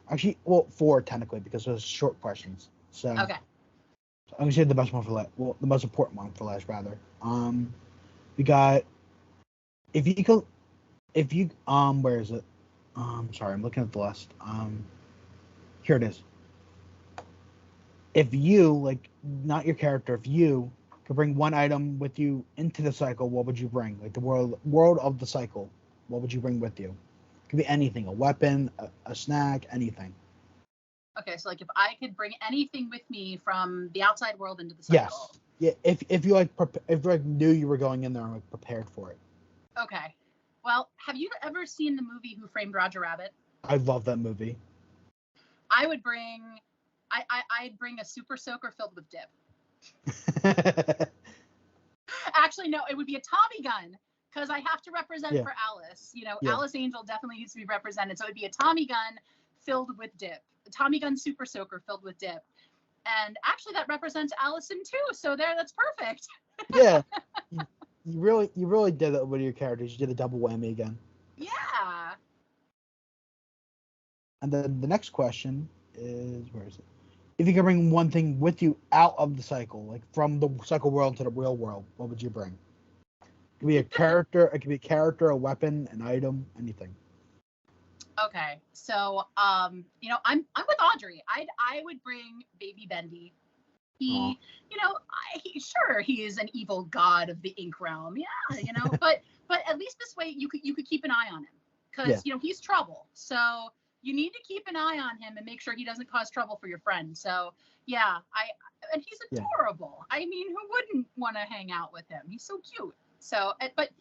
Speaker 1: Actually, well, 4 technically because those short questions. So
Speaker 2: okay.
Speaker 1: I'm gonna save the best one for last. Well, the most important one for last, rather. We got. If you where is it? Sorry, I'm looking at the list. Here it is. If you, like, not your character, if you could bring one item with you into the cycle, what would you bring? Like the world of the cycle, what would you bring with you? It could be anything, a weapon, a snack, anything.
Speaker 2: Okay, so like if I could bring anything with me from the outside world into the cycle.
Speaker 1: Yes. Yeah. If you knew you were going in there and prepared for it.
Speaker 2: Okay. Well, have you ever seen the movie Who Framed Roger Rabbit?
Speaker 1: I love that movie.
Speaker 2: I'd bring a super soaker filled with dip. Actually, no, it would be a Tommy gun because I have to represent for Alice. Alice Angel definitely needs to be represented. So it'd be a Tommy gun filled with dip. A Tommy gun super soaker filled with dip. And actually that represents Allison too. So that's perfect.
Speaker 1: Yeah. You really did it with your characters. You did a double whammy again.
Speaker 2: Yeah.
Speaker 1: And then the next question is, where is it? If you could bring one thing with you out of the cycle, like from the cycle world to the real world, what would you bring? It could be a character, a weapon, an item, anything.
Speaker 2: Okay. So I'm with Audrey. I would bring baby Bendy. He, he is an evil god of the ink realm. Yeah, but at least this way you could keep an eye on him because he's trouble. So you need to keep an eye on him and make sure he doesn't cause trouble for your friend. So and he's adorable. I mean, who wouldn't want to hang out with him? He's so cute. So, but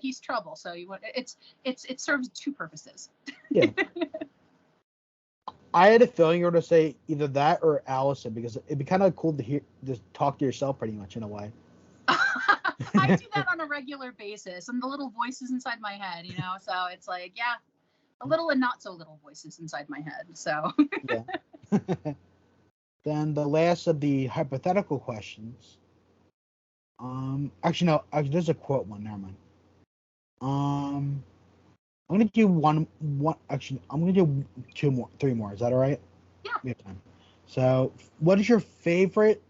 Speaker 2: he's trouble. So it serves two purposes.
Speaker 1: Yeah. I had a feeling you were going to say either that or Allison because it'd be kind of cool to talk to yourself pretty much in a way.
Speaker 2: I do that on a regular basis, and the little voices inside my head, so it's like, a little and not so little voices inside my head. So.
Speaker 1: Yeah. Then the last of the hypothetical questions. Actually, no. There's a quote one. Never mind. I'm gonna do one. Actually, I'm gonna do three more. Is that all right?
Speaker 2: Yeah.
Speaker 1: We have time. So, what is your favorite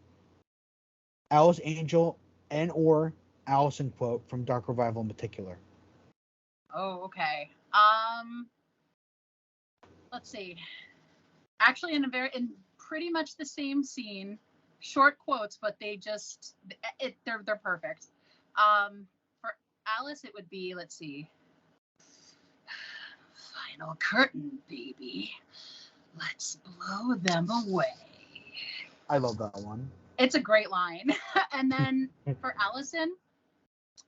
Speaker 1: Alice Angel and/or Allison quote from Dark Revival in particular?
Speaker 2: Oh, okay. Let's see. Actually, in pretty much the same scene, short quotes, but they're perfect. For Alice, it would be, let's see. Final curtain, baby. Let's blow them away.
Speaker 1: I love that one.
Speaker 2: It's a great line. And then for Allison,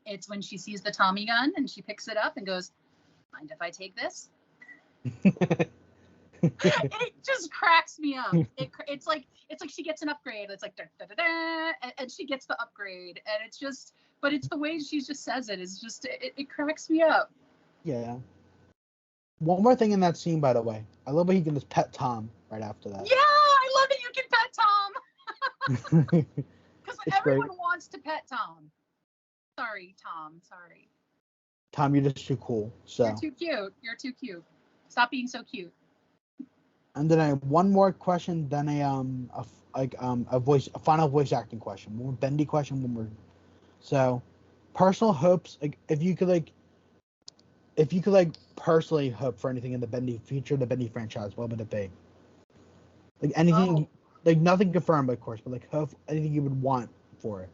Speaker 2: it's when she sees the Tommy gun and she picks it up and goes, "Mind if I take this?" It just cracks me up. It's like she gets an upgrade. It's like da, da, da, da, and she gets the upgrade, and it's just, but it's the way she just says it is just it cracks me up.
Speaker 1: Yeah. One more thing in that scene, by the way, I love how he can just pet Tom right after that.
Speaker 2: Yeah, I love that you can pet Tom. Because everyone wants to pet Tom. Sorry, Tom. Sorry.
Speaker 1: Tom, you're just too cool. So.
Speaker 2: You're too cute. You're too cute. Stop being so cute.
Speaker 1: And then I have one more question, then a final voice acting question, one more bendy question, one more. So, personal hopes, like if you could personally hope for anything in the Bendy future, the Bendy franchise, what would it be? Like anything, like nothing confirmed, of course, but like hope anything you would want for it.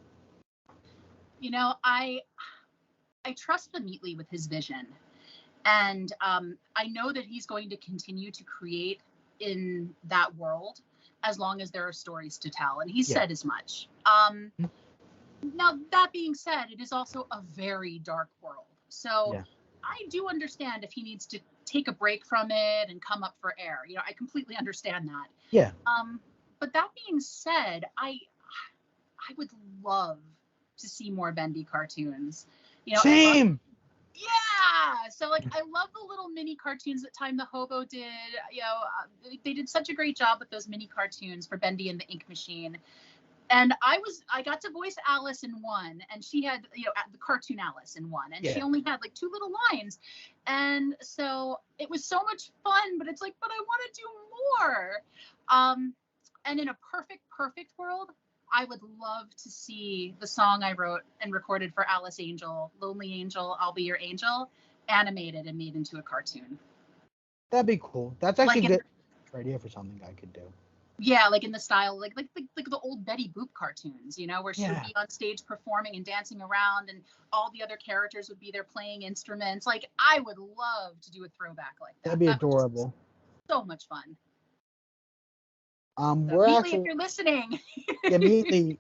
Speaker 2: I trust Neatly with his vision, and I know that he's going to continue to create in that world as long as there are stories to tell, and he said as much. Now that being said, it is also a very dark world, so I do understand if he needs to take a break from it and come up for air. I completely understand that.
Speaker 1: Yeah.
Speaker 2: But that being said, I would love to see more Bendy cartoons.
Speaker 1: Same.
Speaker 2: Yeah. So I love the little mini cartoons that Time the Hobo did. They did such a great job with those mini cartoons for Bendy and the Ink Machine. And I got to voice Alice in one, and she had, the cartoon Alice in one, and she only had two little lines. And so it was so much fun, but it's but I want to do more. And in a perfect world, I would love to see the song I wrote and recorded for Alice Angel, Lonely Angel, I'll Be Your Angel, animated and made into a cartoon.
Speaker 1: That'd be cool. That's actually a good idea for something I could do.
Speaker 2: Yeah, in the style, like the old Betty Boop cartoons, where she would be on stage performing and dancing around, and all the other characters would be there playing instruments. I would love to do a throwback like that.
Speaker 1: That'd be adorable.
Speaker 2: So much fun.
Speaker 1: We're
Speaker 2: Neatly,
Speaker 1: actually,
Speaker 2: if you're listening.
Speaker 1: Yeah, Neatly.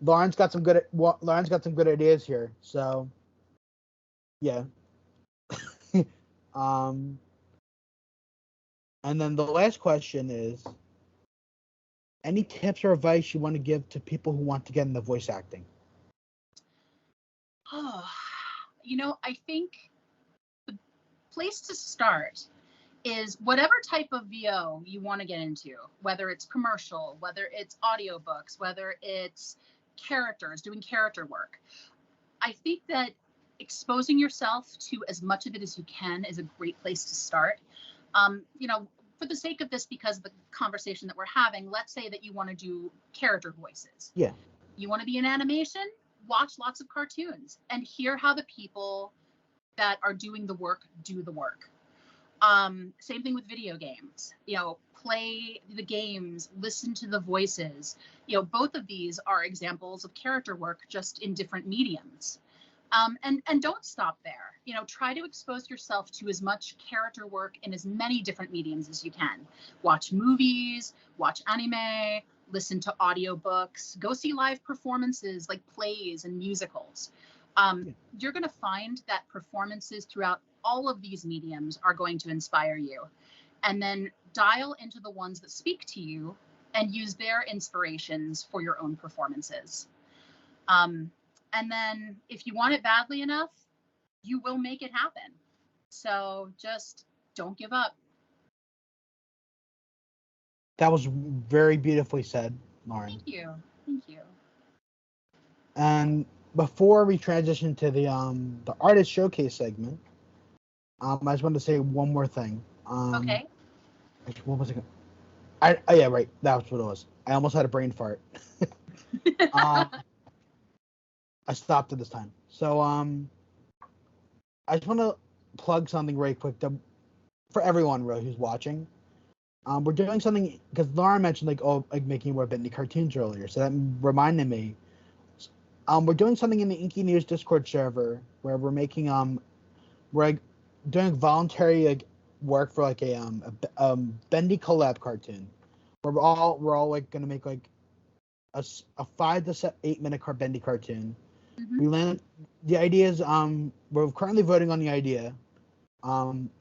Speaker 1: Lauren's got some good ideas here. So, yeah. And then the last question is, any tips or advice you want to give to people who want to get into voice acting?
Speaker 2: Oh, I think the place to start is whatever type of VO you want to get into, whether it's commercial, whether it's audiobooks, whether it's characters, doing character work. I think that exposing yourself to as much of it as you can is a great place to start. For the sake of this, because of the conversation that we're having, let's say that you want to do character voices.
Speaker 1: Yeah.
Speaker 2: You want to be in animation, watch lots of cartoons and hear how the people that are doing the work do the work. Same thing with video games. Play the games, listen to the voices. Both of these are examples of character work, just in different mediums. And don't stop there. Try to expose yourself to as much character work in as many different mediums as you can. Watch movies, watch anime, listen to audiobooks, go see live performances like plays and musicals. You're going to find that performances throughout all of these mediums are going to inspire you. And then dial into the ones that speak to you and use their inspirations for your own performances. And then if you want it badly enough, you will make it happen. So just don't give up.
Speaker 1: That was very beautifully said, Lauren.
Speaker 2: Thank you. Thank you.
Speaker 1: And before we transition to the artist showcase segment, I just wanted to say one more thing.
Speaker 2: Okay.
Speaker 1: What was it? Yeah, right. That was what it was. I almost had a brain fart. I stopped it this time. So I just want to plug something really quick for everyone really who's watching. We're doing something because Lauren mentioned making more bendy cartoons earlier, so that reminded me. We're doing something in the Inky News Discord server where we're making we're doing voluntary work for a bendy collab cartoon. We're all gonna make a 5 to 8 minute bendy cartoon. Mm-hmm. The idea is we're currently voting on the idea.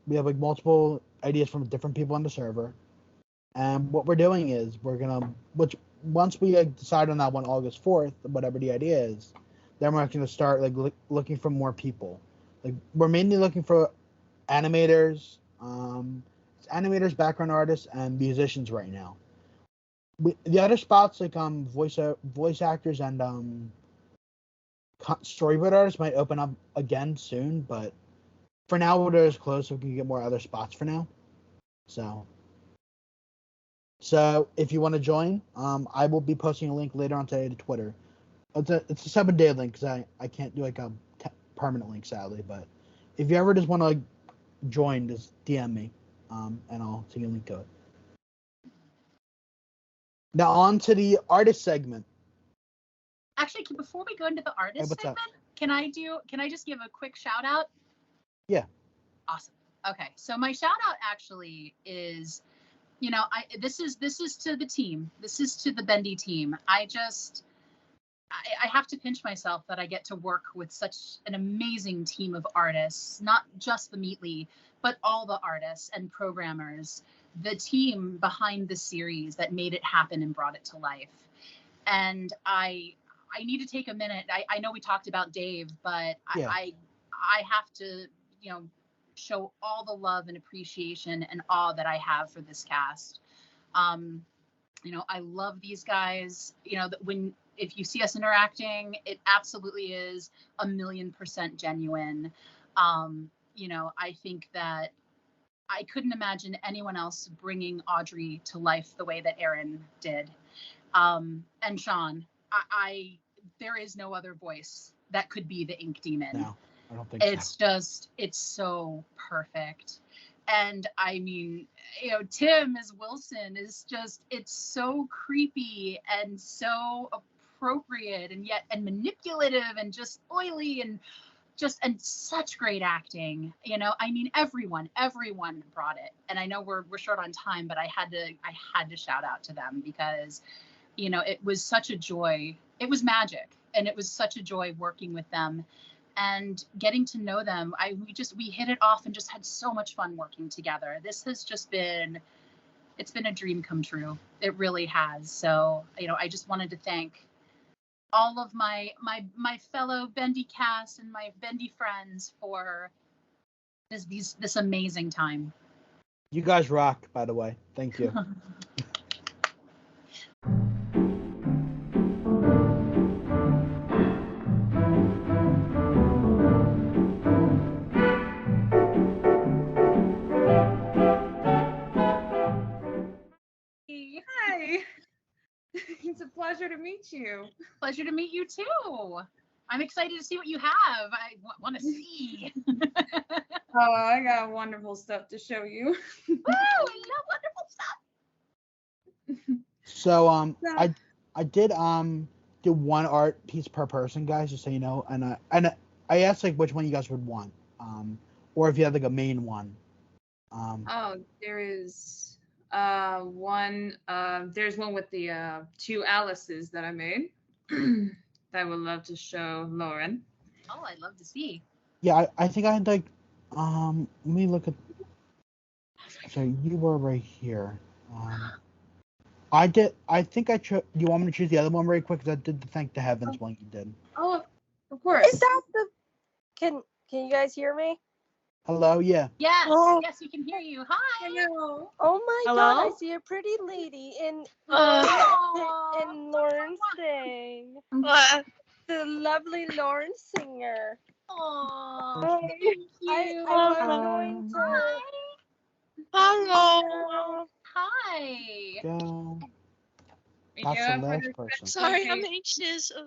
Speaker 1: We have multiple ideas from different people on the server, and what we're doing is once we decide on that one August 4th, whatever the idea is, then we're going to start looking for more people. We're mainly looking for animators, background artists, and musicians right now. The other spots voice actors and storyboard artists might open up again soon, but for now we're just close, so we can get more other spots for now. So if you want to join, I will be posting a link later on today to Twitter. It's a 7-day link because I can't do a permanent link sadly, but if you ever just want to join, just DM me, and I'll send you a link to it. Now on to the artist segment.
Speaker 2: Actually, before we go into the artist segment, can I just give a quick shout out?
Speaker 1: Yeah.
Speaker 2: Awesome. Okay, so my shout out actually is, this is to the team. This is to the Bendy team. I have to pinch myself that I get to work with such an amazing team of artists, not just the Meatly, but all the artists and programmers, the team behind the series that made it happen and brought it to life. And I need to take a minute. I know we talked about Dave, but yeah. I have to, show all the love and appreciation and awe that I have for this cast. I love these guys. If you see us interacting, it absolutely is 1,000,000% genuine. I think that I couldn't imagine anyone else bringing Audrey to life the way that Aaron did. And Sean, there is no other voice that could be the Ink Demon.
Speaker 1: No, I don't think
Speaker 2: it's so perfect. And I mean, Tim as Wilson is it's so creepy and so appropriate and manipulative and just oily and such great acting. I mean, everyone brought it. And I know we're short on time, but I had to shout out to them because, it was such a joy. It was magic, and it was such a joy working with them. and getting to know them. We hit it off and just had so much fun working together. This has just been, it's been a dream come true. It really has. So, I just wanted to thank all of my fellow Bendy cast and my Bendy friends for this amazing time.
Speaker 1: You guys rock, by the way. Thank you.
Speaker 3: Hi. It's a pleasure to meet you.
Speaker 2: Pleasure to meet you too. I'm excited to see what you have. I want to see.
Speaker 3: Oh, I got wonderful stuff to show you.
Speaker 2: Woo! I love wonderful stuff.
Speaker 1: So I did do one art piece per person, guys, just so you know, and I asked like which one you guys would want, or if you had like a main one.
Speaker 3: Oh, there is one. There's one with the 2 Alices that I made. That I would love to show Lauren.
Speaker 2: Oh, I'd love to see.
Speaker 1: Yeah, I think I had like let me look at. So you were right here. I did. I think I chose. You want me to choose the other one very quick? Because I did the Thank the Heavens one you did.
Speaker 3: Oh, of course.
Speaker 4: Is that the? Can you guys hear me?
Speaker 1: Hello. Yeah.
Speaker 2: Yes.
Speaker 4: Oh.
Speaker 2: Yes, we can hear you. Hi.
Speaker 3: Hello.
Speaker 4: Oh my
Speaker 3: Hello?
Speaker 4: God! I see a pretty lady in Lauren Sing. The lovely Lauren Synger.
Speaker 2: Aww.
Speaker 4: Hi.
Speaker 2: Thank you.
Speaker 4: I was going to.
Speaker 5: Hello.
Speaker 2: Hi.
Speaker 1: Go.
Speaker 3: Yeah,
Speaker 1: That's the
Speaker 3: for
Speaker 1: last
Speaker 3: the-
Speaker 1: person.
Speaker 5: Sorry,
Speaker 3: Okay.
Speaker 5: I'm anxious. Oh.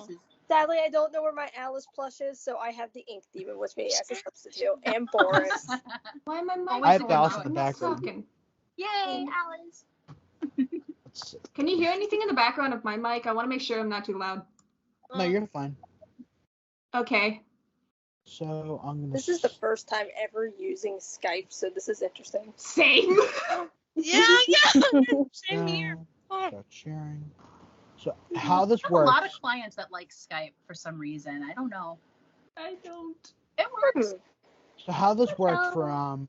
Speaker 2: This is
Speaker 4: Sadly, I don't know where my Alice plush is, so I have the Ink Demon with me as a substitute, and Boris.
Speaker 3: Why am I
Speaker 2: Always
Speaker 1: I have
Speaker 2: going
Speaker 1: Alice
Speaker 2: on.
Speaker 1: in the background.
Speaker 3: talking?
Speaker 2: Yay, Alice.
Speaker 1: Let's see.
Speaker 3: Can you hear anything in the background of my mic? I want to make sure I'm not too loud.
Speaker 1: No, you're fine.
Speaker 3: Okay.
Speaker 1: So I'm gonna.
Speaker 4: This is the first time ever using Skype, so this is interesting.
Speaker 3: Same.
Speaker 5: Yeah. Same here. Oh.
Speaker 1: Start sharing. So how this
Speaker 2: I have a lot of
Speaker 1: works?
Speaker 2: clients that like Skype for some reason. I don't know.
Speaker 3: I don't.
Speaker 2: It works.
Speaker 1: So how this works
Speaker 5: Whoa.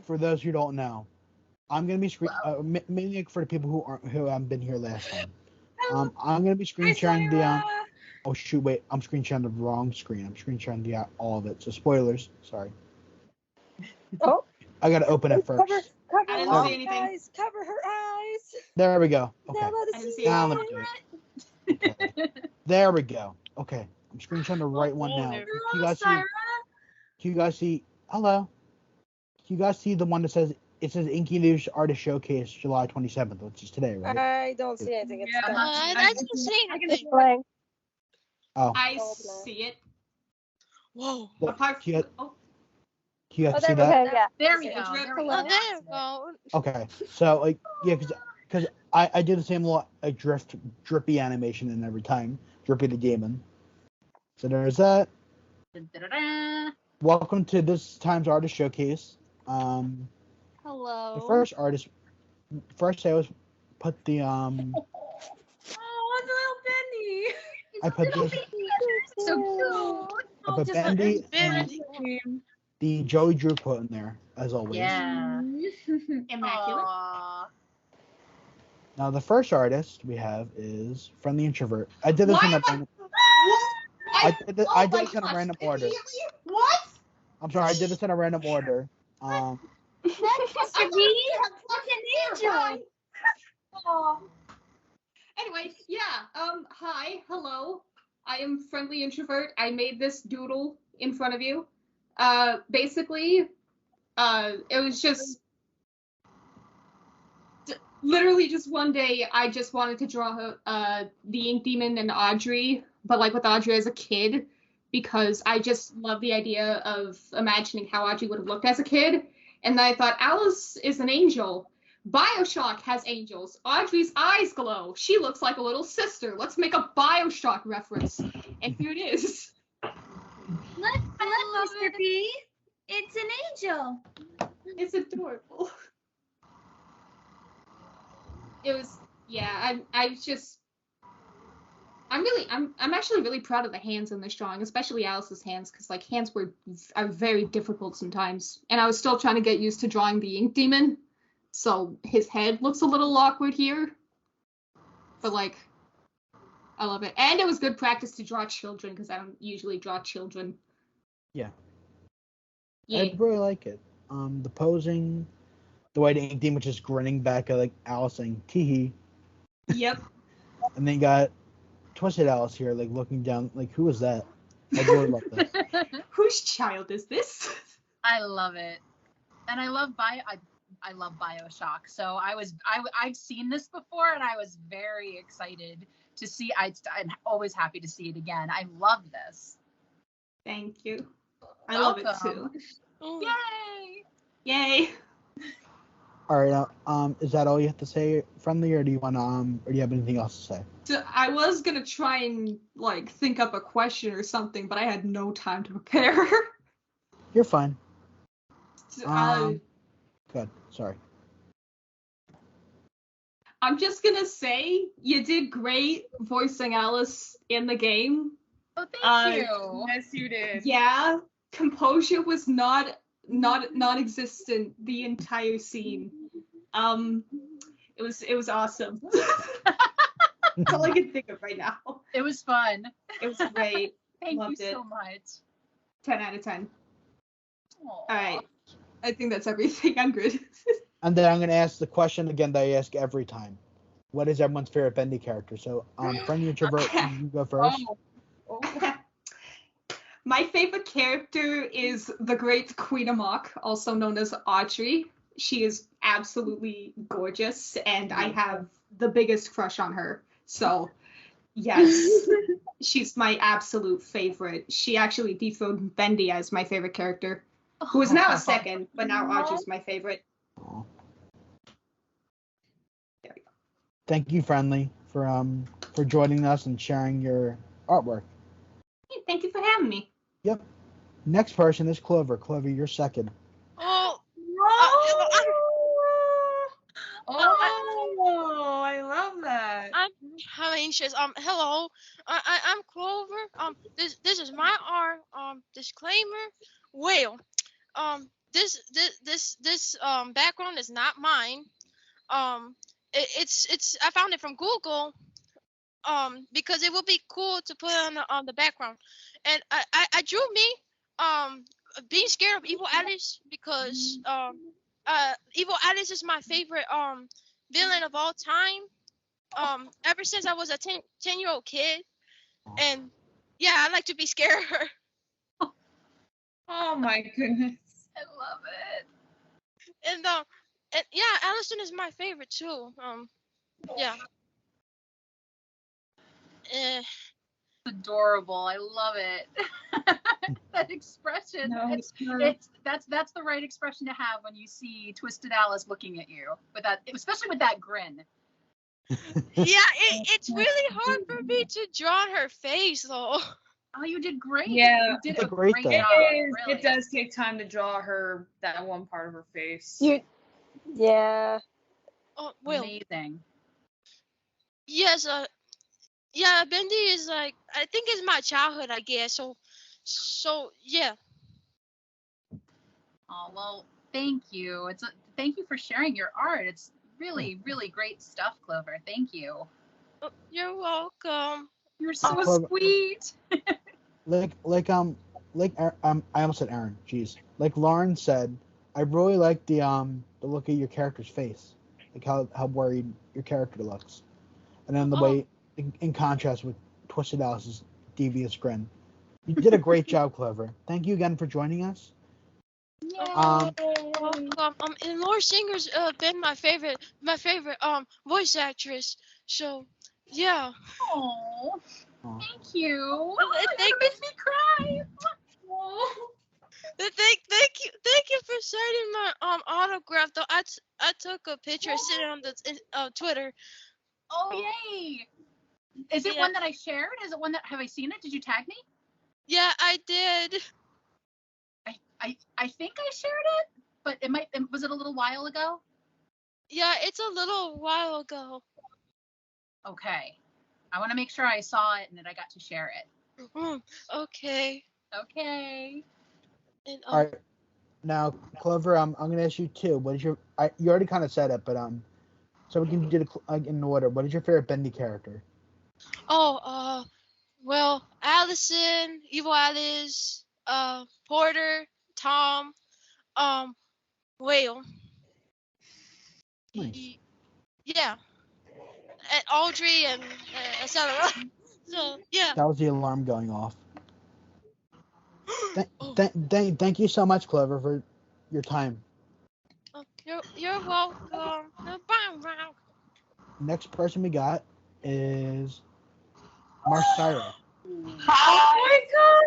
Speaker 1: for those who don't know, I'm gonna be screen mainly for the people who haven't been here last time. I'm gonna be screen sharing the oh shoot, wait, I'm screen sharing the wrong screen. I'm screen sharing the all of it. So spoilers, sorry.
Speaker 4: Oh.
Speaker 1: I gotta open it first.
Speaker 4: Cover
Speaker 3: I
Speaker 4: her
Speaker 3: didn't see anything.
Speaker 4: eyes. Cover her eyes.
Speaker 1: There we go. Okay.
Speaker 4: Now let
Speaker 3: I
Speaker 4: us
Speaker 3: didn't
Speaker 4: see
Speaker 3: see
Speaker 1: Now
Speaker 4: it.
Speaker 1: let me do it. Okay. There we go. Okay. I'm screen sharing the right one now.
Speaker 5: there.
Speaker 1: Can you guys see? Hello. Can you guys see the one that says Inky News Artist Showcase July 27th, which is today, right?
Speaker 4: I don't see anything. It's
Speaker 3: Yeah.
Speaker 4: done.
Speaker 5: I didn't say anything.
Speaker 4: Blank.
Speaker 1: Oh.
Speaker 3: I see it.
Speaker 5: Whoa.
Speaker 1: Look,
Speaker 3: Apart
Speaker 1: can you,
Speaker 3: from, oh,
Speaker 1: can you
Speaker 4: Oh,
Speaker 1: guys see
Speaker 4: there we
Speaker 1: that?
Speaker 4: go. Yeah.
Speaker 2: There we
Speaker 3: It's
Speaker 2: go.
Speaker 3: red
Speaker 2: There we
Speaker 3: color.
Speaker 2: go.
Speaker 5: Oh, there you go.
Speaker 1: Okay. So like yeah, because I do the same little drippy animation in every time, Drippy the Demon. So there's that.
Speaker 2: Da-da-da-da.
Speaker 1: Welcome to this time's artist showcase.
Speaker 5: Hello.
Speaker 1: The first I was put the
Speaker 3: oh, it's a little Bendy.
Speaker 1: I put this
Speaker 2: So cute.
Speaker 1: I put Bendy and the Joey Drew quote in there as always.
Speaker 2: Yeah.
Speaker 3: Immaculate.
Speaker 2: Aww.
Speaker 1: Now the first artist we have is Friendly Introvert. I did this
Speaker 3: Why
Speaker 1: in a
Speaker 3: am I-
Speaker 1: random.
Speaker 3: What?
Speaker 1: I did this
Speaker 3: my
Speaker 1: in a
Speaker 3: gosh,
Speaker 1: random order.
Speaker 3: What?
Speaker 1: I'm sorry, I did this in a random order.
Speaker 3: Mr. B, that's an angel. Anyway, yeah. Hi, hello. I am Friendly Introvert. I made this doodle in front of you. Basically, it was just literally just one day. I just wanted to draw the Ink Demon and Audrey, but like with Audrey as a kid, because I just love the idea of imagining how Audrey would have looked as a kid. And then I thought, Alice is an angel. BioShock has angels. Audrey's eyes glow. She looks like a little sister. Let's make a BioShock reference. And here it is.
Speaker 6: Look, Mr. B. It's an angel.
Speaker 3: It's adorable. It was, yeah, I I'm actually really proud of the hands in this drawing, especially Alice's hands, because like hands are very difficult sometimes. And I was still trying to get used to drawing the ink demon, so his head looks a little awkward here. But like, I love it, and it was good practice to draw children because I don't usually draw children.
Speaker 1: Yeah.
Speaker 3: Yeah.
Speaker 1: I really like it. The posing, the way the ink demon was just grinning back at like Alice saying "teehee,"
Speaker 3: Yep.
Speaker 1: and then you got Twisted Alice here, like looking down, like who is that? I really love this.
Speaker 3: Whose child is this?
Speaker 2: I love it, and I love I love BioShock. So I've seen this before, and I was very excited to see. I'm always happy to see it again. I love this.
Speaker 3: Thank you. I love it too.
Speaker 2: Yay!
Speaker 3: Yay!
Speaker 1: All right, is that all you have to say, Friendly, or do you want or do you have anything else to say?
Speaker 3: So I was gonna try and like think up a question or something, but I had no time to prepare.
Speaker 1: You're fine.
Speaker 3: So,
Speaker 1: Good. Sorry.
Speaker 3: I'm just gonna say you did great voicing Alice in the game.
Speaker 2: Oh, thank you.
Speaker 5: Yes, you did.
Speaker 3: Yeah, composure was not non-existent the entire scene. It was awesome. That's all I can think of right now.
Speaker 2: It was fun.
Speaker 3: It was great.
Speaker 2: Thank
Speaker 3: Loved
Speaker 2: you
Speaker 3: it.
Speaker 2: so much.
Speaker 3: 10 out of 10.
Speaker 2: Aww.
Speaker 3: All right. I think that's everything. I'm good.
Speaker 1: And then I'm gonna ask the question again that I ask every time. What is everyone's favorite Bendy character? So, Friendly Introvert, you go first.
Speaker 3: Oh. My favorite character is the great Queen Amok, also known as Audrey. She is absolutely gorgeous, and I have the biggest crush on her. So, yes, she's my absolute favorite. She actually dethroned Bendy as my favorite character, who is now a second, but now Audrey's my favorite.
Speaker 1: Aw. Thank you, Friendly, for joining us and sharing your artwork.
Speaker 3: Hey, thank you for having me.
Speaker 1: Yep. Next person is Clover. Clover, you're second.
Speaker 5: Oh,
Speaker 7: I love that.
Speaker 5: I'm anxious. Hello. I'm Clover. This is my art. Disclaimer. Well, this background is not mine. It's I found it from Google. Because it would be cool to put on the background, and I drew me being scared of Evil Alice because Evil Alice is my favorite villain of all time. Ever since I was a 10-year-old kid, and yeah, I like to be scared of her.
Speaker 7: Oh my goodness.
Speaker 2: I love it.
Speaker 5: And yeah, Allison is my favorite too. Yeah.
Speaker 2: It's adorable. I love it. That expression.
Speaker 7: No,
Speaker 2: That's the right expression to have when you see Twisted Alice looking at you with that, especially with that grin.
Speaker 5: Yeah, it's really hard for me to draw her face though.
Speaker 2: Oh, you did great.
Speaker 7: Yeah.
Speaker 2: You did
Speaker 1: It's
Speaker 2: a
Speaker 1: great,
Speaker 2: great
Speaker 1: though.
Speaker 2: job.
Speaker 7: It
Speaker 2: Really.
Speaker 7: does take time to draw her, that one part of her face.
Speaker 4: Yeah.
Speaker 5: Oh well,
Speaker 2: Amazing.
Speaker 5: yes. Yeah, Bendy is like I think it's my childhood, I guess. So yeah.
Speaker 2: Oh well, thank you. Thank you for sharing your art. It's really, really great stuff, Clover. Thank you.
Speaker 5: Oh, you're welcome.
Speaker 2: You're so
Speaker 1: Clover.
Speaker 2: sweet.
Speaker 1: I almost said Aaron. Jeez. Like Lauren said, I really like the look of your character's face, like how worried your character looks, and then the way in contrast with Twisted Alice's devious grin. You did a great job, Clover. Thank you again for joining us.
Speaker 5: Welcome. And Lauren Singer's been my favorite voice actress. So yeah.
Speaker 2: Oh,
Speaker 1: Aw.
Speaker 2: thank you.
Speaker 5: Thank-
Speaker 2: That makes me cry.
Speaker 5: Thank you for signing my autograph. Though I took a picture sitting on the Twitter.
Speaker 2: Oh yay! Is it
Speaker 5: Yeah.
Speaker 2: one that I shared? Is it one that have I seen it? Did you tag me?
Speaker 5: Yeah, I did.
Speaker 2: I think I shared it, but was it a little while ago?
Speaker 5: Yeah, it's a little while ago.
Speaker 2: Okay. I want to make sure I saw it and that I got to share it.
Speaker 5: Okay.
Speaker 2: Okay.
Speaker 5: And
Speaker 1: All right. Now, Clover, I'm gonna ask you too. What is your? You already kind of said it, but so we can do it in order. What is your favorite Bendy character?
Speaker 5: Well, Allison, Evil Alice, Porter, Tom, Whale.
Speaker 1: Nice.
Speaker 5: Yeah, and Audrey and etc. So yeah.
Speaker 1: That was the alarm going off.
Speaker 5: Oh,
Speaker 1: Thank you so much, Clover, for your time.
Speaker 5: you're welcome. Bye.
Speaker 1: Next person we got is Marcyra.
Speaker 7: Oh my god!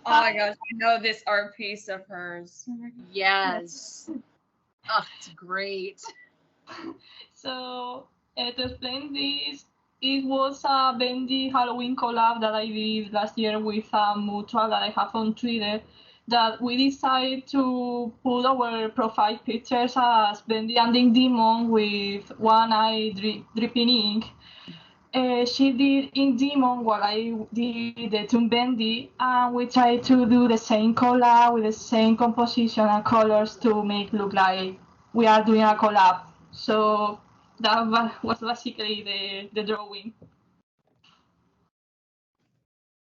Speaker 7: Oh my gosh, I know this art piece of hers.
Speaker 2: Yes. Oh, it's great.
Speaker 8: So, to explain this, it was a Bendy Halloween collab that I did last year with a mutual that I have on Twitter, that we decided to put our profile pictures as Bendy and the Demon with one eye dripping ink. She did Ink Demon while I did the Toon Bendy, and we tried to do the same collab with the same composition and colors to make look like we are doing a collab. So that was basically the drawing.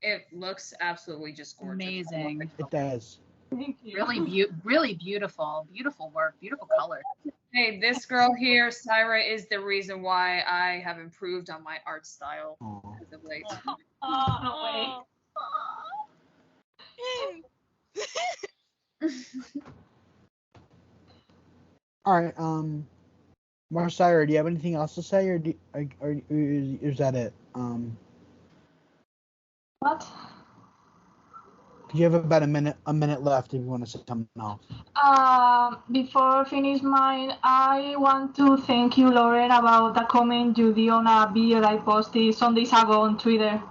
Speaker 7: It looks absolutely just gorgeous.
Speaker 2: Amazing.
Speaker 1: It does.
Speaker 8: Thank you.
Speaker 2: Really beautiful. Beautiful work. Beautiful color.
Speaker 7: Hey, this girl here, Syra, is the reason why I have improved on my art style
Speaker 1: Aw.
Speaker 7: as of late.
Speaker 8: Oh, no way.
Speaker 1: All right. Marcyra, do you have anything else to say, or is that it?
Speaker 8: What?
Speaker 1: You have about a minute left if you want to say something else.
Speaker 8: Before I finish mine, I want to thank you, Lauren, about the comment you did on a video that I posted some days ago on Twitter.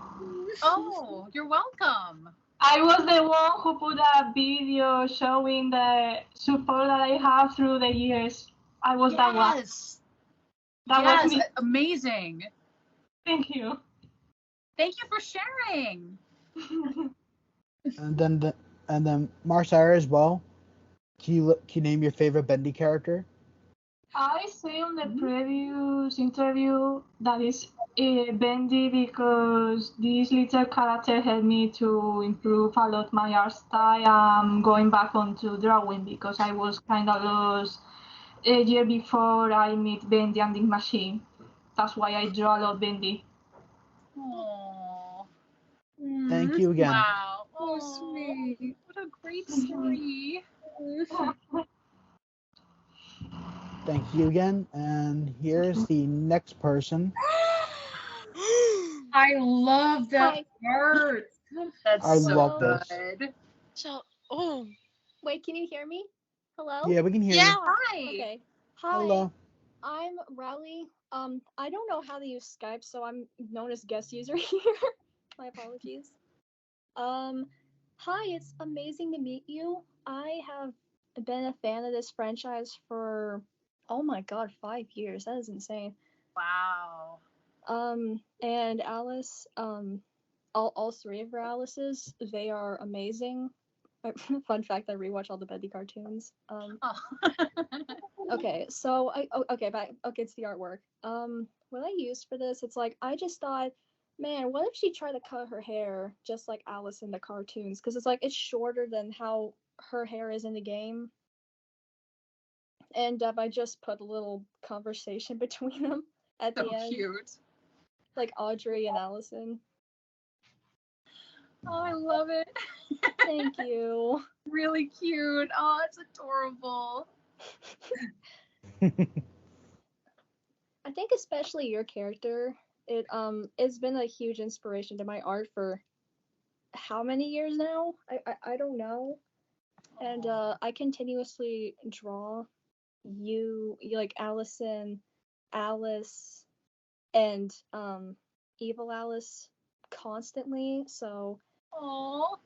Speaker 2: Oh, you're welcome.
Speaker 8: I was the one who put a video showing the support that I have through the years. I was that one. That was me.
Speaker 2: Amazing.
Speaker 8: Thank you.
Speaker 2: Thank you for sharing.
Speaker 1: And then Marcyra as well. Can you name your favorite Bendy character?
Speaker 8: I say on the previous interview that is Bendy because this little character helped me to improve a lot my art style. I'm going back onto drawing because I was kind of lost a year before I meet Bendy and the machine. That's why I draw a lot Bendy.
Speaker 2: Aww.
Speaker 1: Thank you again.
Speaker 2: Wow.
Speaker 7: Oh, sweet.
Speaker 2: What a great story.
Speaker 1: Thank you again. And here's the next person.
Speaker 7: I love that art.
Speaker 2: That's
Speaker 1: I
Speaker 2: so
Speaker 1: love
Speaker 2: good.
Speaker 1: this.
Speaker 5: So,
Speaker 4: Wait, can you hear me? Hello?
Speaker 1: Yeah, we can hear
Speaker 5: yeah.
Speaker 1: you.
Speaker 2: Hi.
Speaker 4: Okay. Hi.
Speaker 1: Hello.
Speaker 4: I'm Rowley. I don't know how to use Skype, so I'm known as guest user here. My apologies. Hi, it's amazing to meet you. I have been a fan of this franchise for, oh my god, 5 years. That is insane.
Speaker 2: Wow.
Speaker 4: And Alice, all three of her Alices, they are amazing. Fun fact, I rewatch all the Betty cartoons. Okay, so okay, it's the artwork. What I used for this, it's like I just thought, man, what if she tried to cut her hair just like Alice in the cartoons? Because it's like it's shorter than how her hair is in the game. And I just put a little conversation between them at the end.
Speaker 2: So cute.
Speaker 4: Like Audrey and Allison.
Speaker 2: Oh, I love it.
Speaker 4: Thank you.
Speaker 2: Really cute. Oh, it's adorable.
Speaker 4: I think especially your character, it's been a huge inspiration to my art for how many years now? I don't know. And I continuously draw you like Allison, Alice, and Evil Alice constantly. So
Speaker 2: Aww.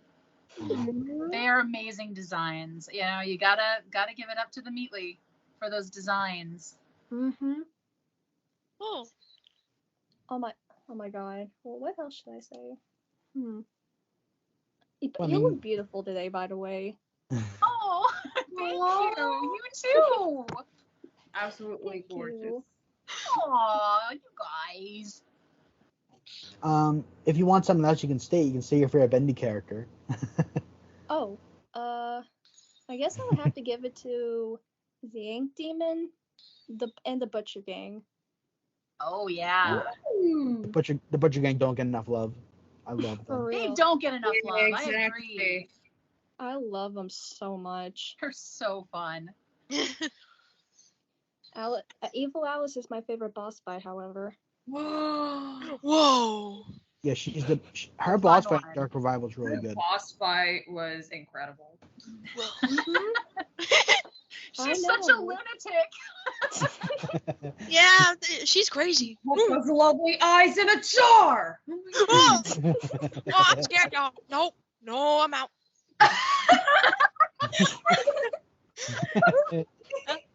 Speaker 2: They are amazing designs. You know, you gotta give it up to the Meatly for those designs.
Speaker 4: Mm-hmm.
Speaker 5: Oh.
Speaker 4: Oh my god. Well, what else should I say? You
Speaker 1: I
Speaker 4: you
Speaker 1: mean-
Speaker 4: look beautiful today, by the way.
Speaker 2: Oh, thank you. You too.
Speaker 7: Absolutely
Speaker 4: Thank
Speaker 7: gorgeous.
Speaker 4: you.
Speaker 2: Aw, you guys.
Speaker 1: If you want something else, you can say your favorite Bendy character.
Speaker 4: Oh, I guess I would have to give it to the Ink Demon, the Butcher Gang.
Speaker 2: Oh yeah.
Speaker 1: The Butcher Gang don't get enough love. I love
Speaker 4: For
Speaker 1: them.
Speaker 2: They
Speaker 4: real.
Speaker 2: don't get enough love. I
Speaker 7: Exactly.
Speaker 2: agree.
Speaker 4: I love them so much.
Speaker 2: They're so fun.
Speaker 4: Evil Alice is my favorite boss fight, however.
Speaker 5: Whoa.
Speaker 1: Yeah, her boss
Speaker 2: Fun
Speaker 1: fight in
Speaker 2: one.
Speaker 1: Dark Revival is really
Speaker 7: Her
Speaker 1: good.
Speaker 7: boss fight was incredible.
Speaker 2: She's
Speaker 4: I
Speaker 2: such a
Speaker 4: know.
Speaker 2: lunatic.
Speaker 5: Yeah, she's crazy.
Speaker 7: With those lovely eyes in a jar.
Speaker 5: Oh, I'm scared, y'all. Nope. No, I'm out.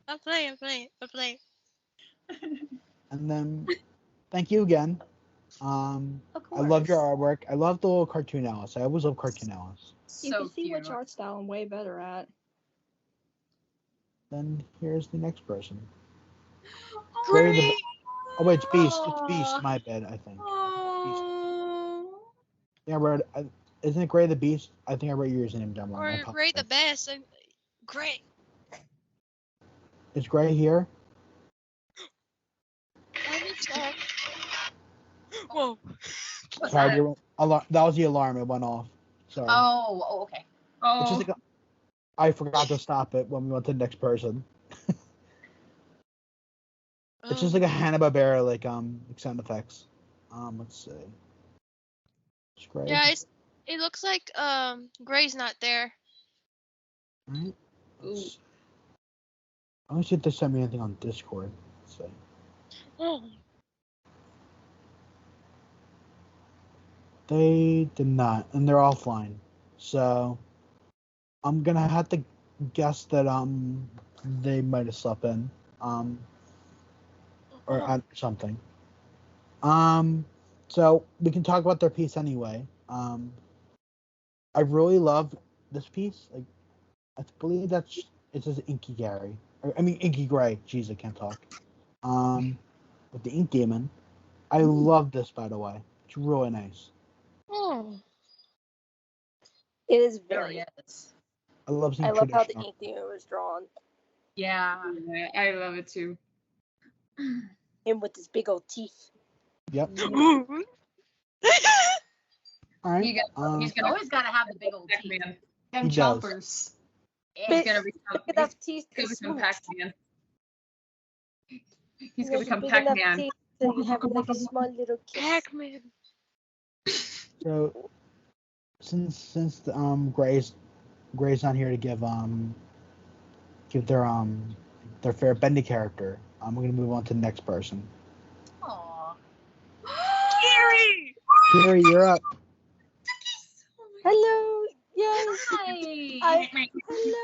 Speaker 5: I'm playing.
Speaker 1: And then, thank you again.
Speaker 4: Of
Speaker 1: I love your
Speaker 4: course.
Speaker 1: artwork. I love the little cartoon Alice. I always love cartoon Alice.
Speaker 4: You
Speaker 2: So
Speaker 4: can see
Speaker 2: cute.
Speaker 4: which art style I'm way better at.
Speaker 1: Then here's the next person.
Speaker 5: Great.
Speaker 1: Oh wait, it's Beast. It's Beast. My bad. I think. Yeah, I wrote. Isn't it Gray the Beast? I think I wrote your username down wrong. I
Speaker 5: Or Gray the
Speaker 1: apologize.
Speaker 5: best. And Gray.
Speaker 1: Is Gray here?
Speaker 5: Let me check. Whoa.
Speaker 1: Sorry, that was the alarm. It went off. Sorry.
Speaker 2: Oh, okay.
Speaker 1: It's just like I forgot to stop it when we went to the next person. It's just like a Hanna-Barbera like sound effects. Let's see. It's Gray.
Speaker 5: Yeah, it looks like Gray's not there.
Speaker 1: Right. Let me see if they sent me anything on Discord. Let's see.
Speaker 5: Oh.
Speaker 1: They did not, and they're offline. So I'm gonna have to guess that they might have slept in or something. So we can talk about their piece anyway. I really love this piece. Like I believe it says Inky Gary. Inky Gray. Jeez, I can't talk. With the Ink Demon. I love this, by the way. It's really nice.
Speaker 5: Oh.
Speaker 4: It is
Speaker 2: Really
Speaker 4: very.
Speaker 2: is.
Speaker 1: I love seeing
Speaker 4: I love how the
Speaker 1: traditional.
Speaker 4: Ink Demon was drawn.
Speaker 2: Yeah.
Speaker 7: I love it too.
Speaker 4: Him with his big old teeth.
Speaker 1: Yep. All right.
Speaker 7: He's
Speaker 2: You always gotta have the big old teeth.
Speaker 7: Pac-Man.
Speaker 3: Them
Speaker 1: He does.
Speaker 3: choppers.
Speaker 7: He's gonna become.
Speaker 4: Big enough teeth
Speaker 7: He's
Speaker 4: to
Speaker 7: gonna become Pac-Man. He's
Speaker 4: He
Speaker 7: gonna
Speaker 4: has
Speaker 7: become
Speaker 4: big enough
Speaker 7: Pac-Man.
Speaker 4: teeth so you have like a small little kiss.
Speaker 5: Pac-Man.
Speaker 1: So since Gray's not here to give their fair Bendy character, we're gonna move on to the next person.
Speaker 2: Aw.
Speaker 5: Gary.
Speaker 1: Gary, you're up.
Speaker 4: Hello. Yes.
Speaker 2: Hi.
Speaker 4: Hello.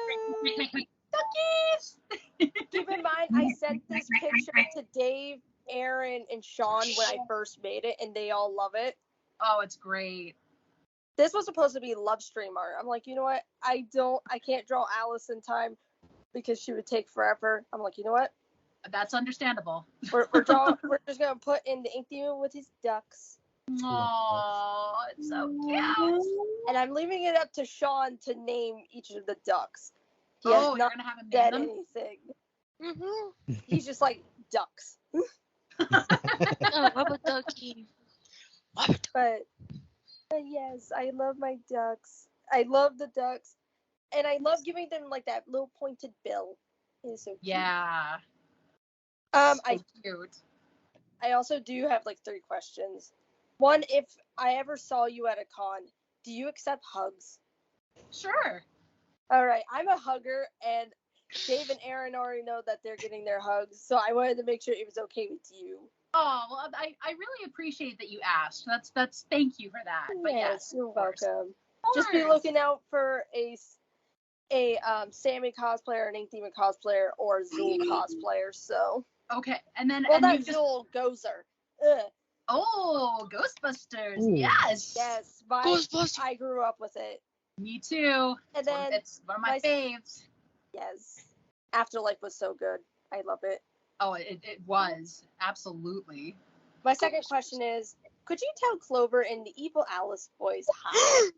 Speaker 2: Duckies.
Speaker 4: Keep in mind, I sent this picture to Dave, Aaron, and Sean when I first made it, and they all love it.
Speaker 2: Oh, it's great.
Speaker 4: This was supposed to be love stream art. I'm like, you know what? I can't draw Alice in time because she would take forever. I'm like, you know what?
Speaker 2: That's understandable.
Speaker 4: We're just gonna put in the Ink Demon with his ducks,
Speaker 2: Oh, it's so cute.
Speaker 4: and I'm leaving it up to Sean to name each of the ducks. He
Speaker 2: Oh,
Speaker 4: has
Speaker 2: you're
Speaker 4: not
Speaker 2: gonna have him
Speaker 4: said
Speaker 2: name them?
Speaker 4: anything.
Speaker 5: Mm-hmm.
Speaker 4: He's just like ducks.
Speaker 5: Oh, Rubber Ducky.
Speaker 4: But yes, I love my ducks. I love the ducks, and I love giving them like that little pointed bill. It is so cute.
Speaker 2: Yeah.
Speaker 4: So
Speaker 2: Cute.
Speaker 4: I also do have like 3 questions. One, if I ever saw you at a con, do you accept hugs?
Speaker 2: Sure.
Speaker 4: All right, I'm a hugger, and Dave and Aaron already know that they're getting their hugs, so I wanted to make sure it was okay with you.
Speaker 2: Oh, well, I really appreciate that you asked. That's thank you for that. But yes,
Speaker 4: you're
Speaker 2: of course.
Speaker 4: welcome.
Speaker 2: Of
Speaker 4: Just be
Speaker 2: course.
Speaker 4: looking out for a Sammy cosplayer, an Ink Demon cosplayer, or a Zool cosplayer. So
Speaker 2: Okay, and then
Speaker 4: well,
Speaker 2: and
Speaker 4: not
Speaker 2: you just
Speaker 4: Zool, Gozer. Ugh.
Speaker 2: Oh, Ghostbusters.
Speaker 1: Ooh.
Speaker 2: Yes.
Speaker 9: Yes,
Speaker 5: Ghostbusters.
Speaker 9: I grew up with it.
Speaker 2: Me too.
Speaker 9: And then
Speaker 2: It's one of my faves.
Speaker 9: Yes, Afterlife was so good. I love it.
Speaker 2: Oh, it was. Absolutely.
Speaker 9: My second question is, could you tell Clover in the evil Alice voice hi?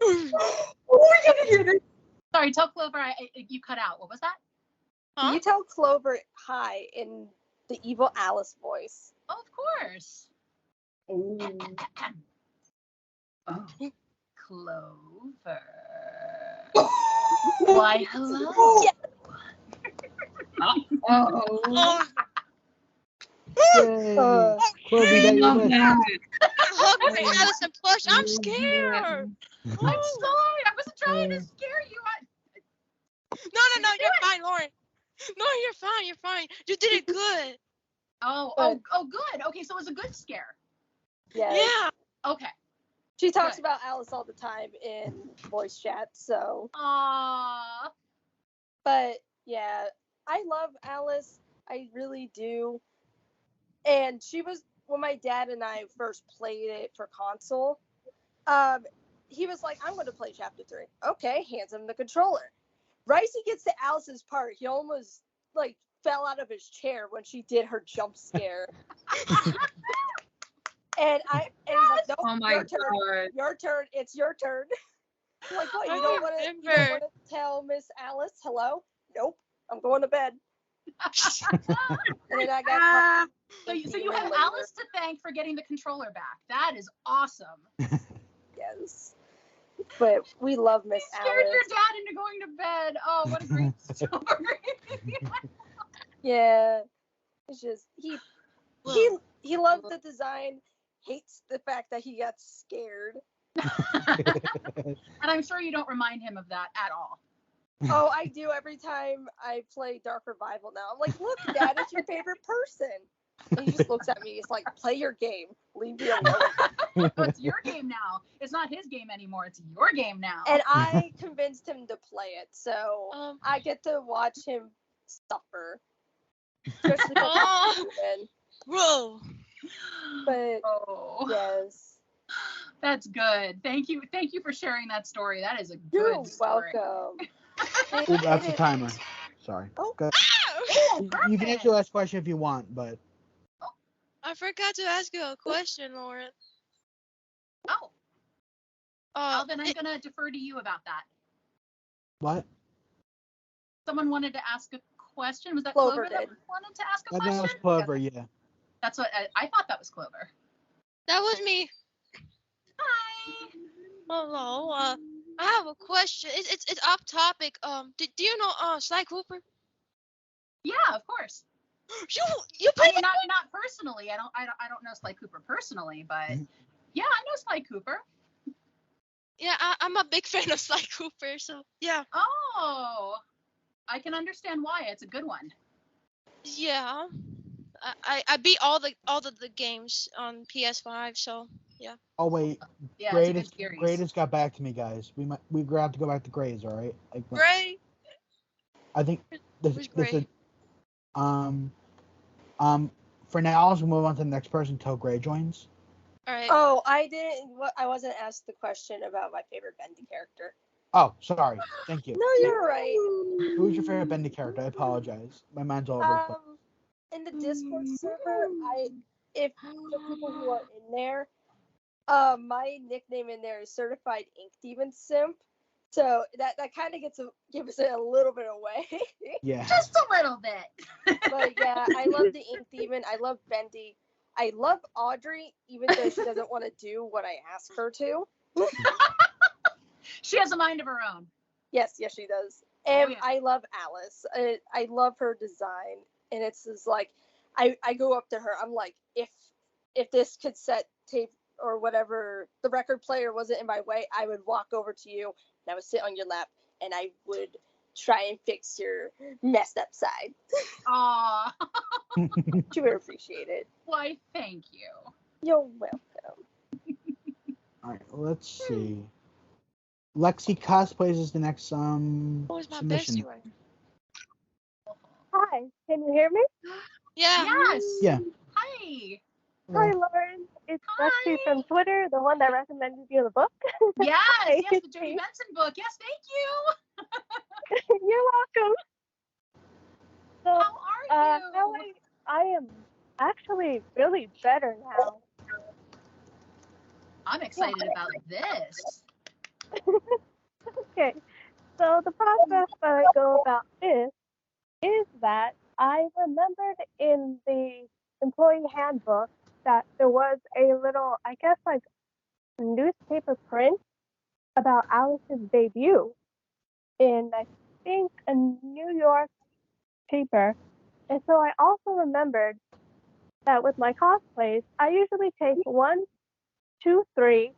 Speaker 7: Oh, I gotta hear this.
Speaker 2: Sorry, tell Clover you cut out. What was that?
Speaker 9: Can you tell Clover hi in the evil Alice voice?
Speaker 2: Oh, of course.
Speaker 7: Oh.
Speaker 2: Oh. Clover. Why, hello.
Speaker 9: Yeah.
Speaker 7: Oh.
Speaker 1: Yay. Clover, you got your wish.
Speaker 5: Hug me, Allison plush. I'm scared.
Speaker 2: I'm sorry. I wasn't trying to scare you.
Speaker 5: No, you're fine, Lauren. No, you're fine. You're fine. You did it good.
Speaker 2: Oh, good. Okay, so it was a good scare.
Speaker 9: Yes.
Speaker 5: Yeah.
Speaker 2: Okay.
Speaker 9: She talks
Speaker 2: Good.
Speaker 9: about Alice all the time in voice chat, so.
Speaker 2: Aww.
Speaker 9: But yeah, I love Alice. I really do. And she was, when my dad and I first played it for console, he was like, I'm going to play chapter 3. Okay, hands him the controller. Right as he gets to Alice's part, he almost like fell out of his chair when she did her jump scare. And he's like, nope,
Speaker 7: Oh my
Speaker 9: your turn.
Speaker 7: God.
Speaker 9: Your turn. It's your turn. I'm like, what? You
Speaker 5: I
Speaker 9: don't want
Speaker 5: remember.
Speaker 9: to tell Miss Alice hello? Nope. I'm going to bed. And then I got
Speaker 2: So you have Alice to thank for getting the controller back. That is awesome.
Speaker 9: Yes. But we love Miss Alice.
Speaker 2: Scared your dad into going to bed. Oh, what a great story.
Speaker 9: Yeah. It's just he loved the design, hates the fact that he got scared.
Speaker 2: And I'm sure you don't remind him of that at all.
Speaker 9: Oh, I do every time I play Dark Revival now. I'm like, look, Dad, it's your favorite person. And he just looks at me. He's like, play your game. Leave me alone.
Speaker 2: It's your game now. It's not his game anymore. It's your game now.
Speaker 9: And I convinced him to play it. So I get to watch him suffer. Especially
Speaker 5: Bro.
Speaker 9: But yes.
Speaker 2: That's good. Thank you for sharing that story. That is a good
Speaker 9: You're
Speaker 2: story.
Speaker 9: welcome.
Speaker 1: Oh, that's the timer. Sorry.
Speaker 9: Oh.
Speaker 1: Go.
Speaker 2: Oh,
Speaker 1: You can answer the last question if you want, but.
Speaker 5: I forgot to ask you a question, Lauren.
Speaker 2: Oh. Then I'm gonna defer to you about that.
Speaker 1: What?
Speaker 2: Someone wanted to ask a question. Was that
Speaker 9: Clover
Speaker 2: Clover that
Speaker 9: did.
Speaker 2: wanted to ask a
Speaker 1: I
Speaker 2: question?
Speaker 1: think it was Clover, yeah.
Speaker 2: That's what I thought. That was Clover.
Speaker 5: That was me.
Speaker 2: Hi.
Speaker 5: Hello. I have a question. It's off topic. Do you know Sly Cooper?
Speaker 2: Yeah, of course.
Speaker 5: You play
Speaker 2: not personally. I don't know Sly Cooper personally, but yeah, I know Sly Cooper.
Speaker 5: Yeah, I'm a big fan of Sly Cooper, so yeah.
Speaker 2: Oh, I can understand why. It's a good one.
Speaker 5: Yeah. I beat all the games on PS5, so yeah.
Speaker 1: Oh wait,
Speaker 2: Yeah,
Speaker 1: Greatest got back to me, guys. We're gonna have to go back to Grades, all right? Like,
Speaker 5: Gray.
Speaker 1: I think this is
Speaker 5: Gray?
Speaker 1: for now, we'll move on to the next person until Gray joins.
Speaker 5: All right.
Speaker 9: Oh, I wasn't asked the question about my favorite Bendy character.
Speaker 1: Oh, sorry. Thank you.
Speaker 9: No, you're right.
Speaker 1: Who's your favorite Bendy character? I apologize. My mind's all over the place.
Speaker 9: In the Discord server, if the people who are in there, my nickname in there is Certified Ink Demon Simp. So that kind of gives it a little bit away.
Speaker 1: Yeah.
Speaker 2: Just a little bit.
Speaker 9: But yeah, I love the Ink Demon. I love Bendy. I love Audrey, even though she doesn't want to do what I ask her to.
Speaker 2: She has a mind of her own.
Speaker 9: Yes, she does. And
Speaker 2: yeah.
Speaker 9: I love Alice. I love her design. And it's just like, I go up to her. I'm like, if this cassette tape or whatever, the record player wasn't in my way, I would walk over to you and I would sit on your lap and I would try and fix your messed up side.
Speaker 2: Aw.
Speaker 9: She would appreciate it.
Speaker 2: Why, thank you.
Speaker 9: You're welcome.
Speaker 1: All right, let's see. Lexi cosplays is the next
Speaker 5: Who's my
Speaker 1: submission.
Speaker 5: bestie right?
Speaker 3: Hi, can you hear me?
Speaker 5: Yeah.
Speaker 2: Yes.
Speaker 1: Yeah.
Speaker 2: Hi.
Speaker 3: Hi, Lauren.
Speaker 9: it's
Speaker 2: Hi.
Speaker 9: Lexi from Twitter, the one that recommended you the book.
Speaker 2: Yes,
Speaker 9: Hey,
Speaker 2: yes, the Jody Benson book. Yes, thank you.
Speaker 9: You're welcome. So,
Speaker 2: How are you?
Speaker 9: I am actually really better now.
Speaker 2: I'm excited about this.
Speaker 9: Okay, so the process that I go about this is that I remembered in the employee handbook that there was a little, I guess, like newspaper print about Alice's debut in, I think, a New York paper. And so I also remembered that with my cosplays, I usually take 1, 2, 3,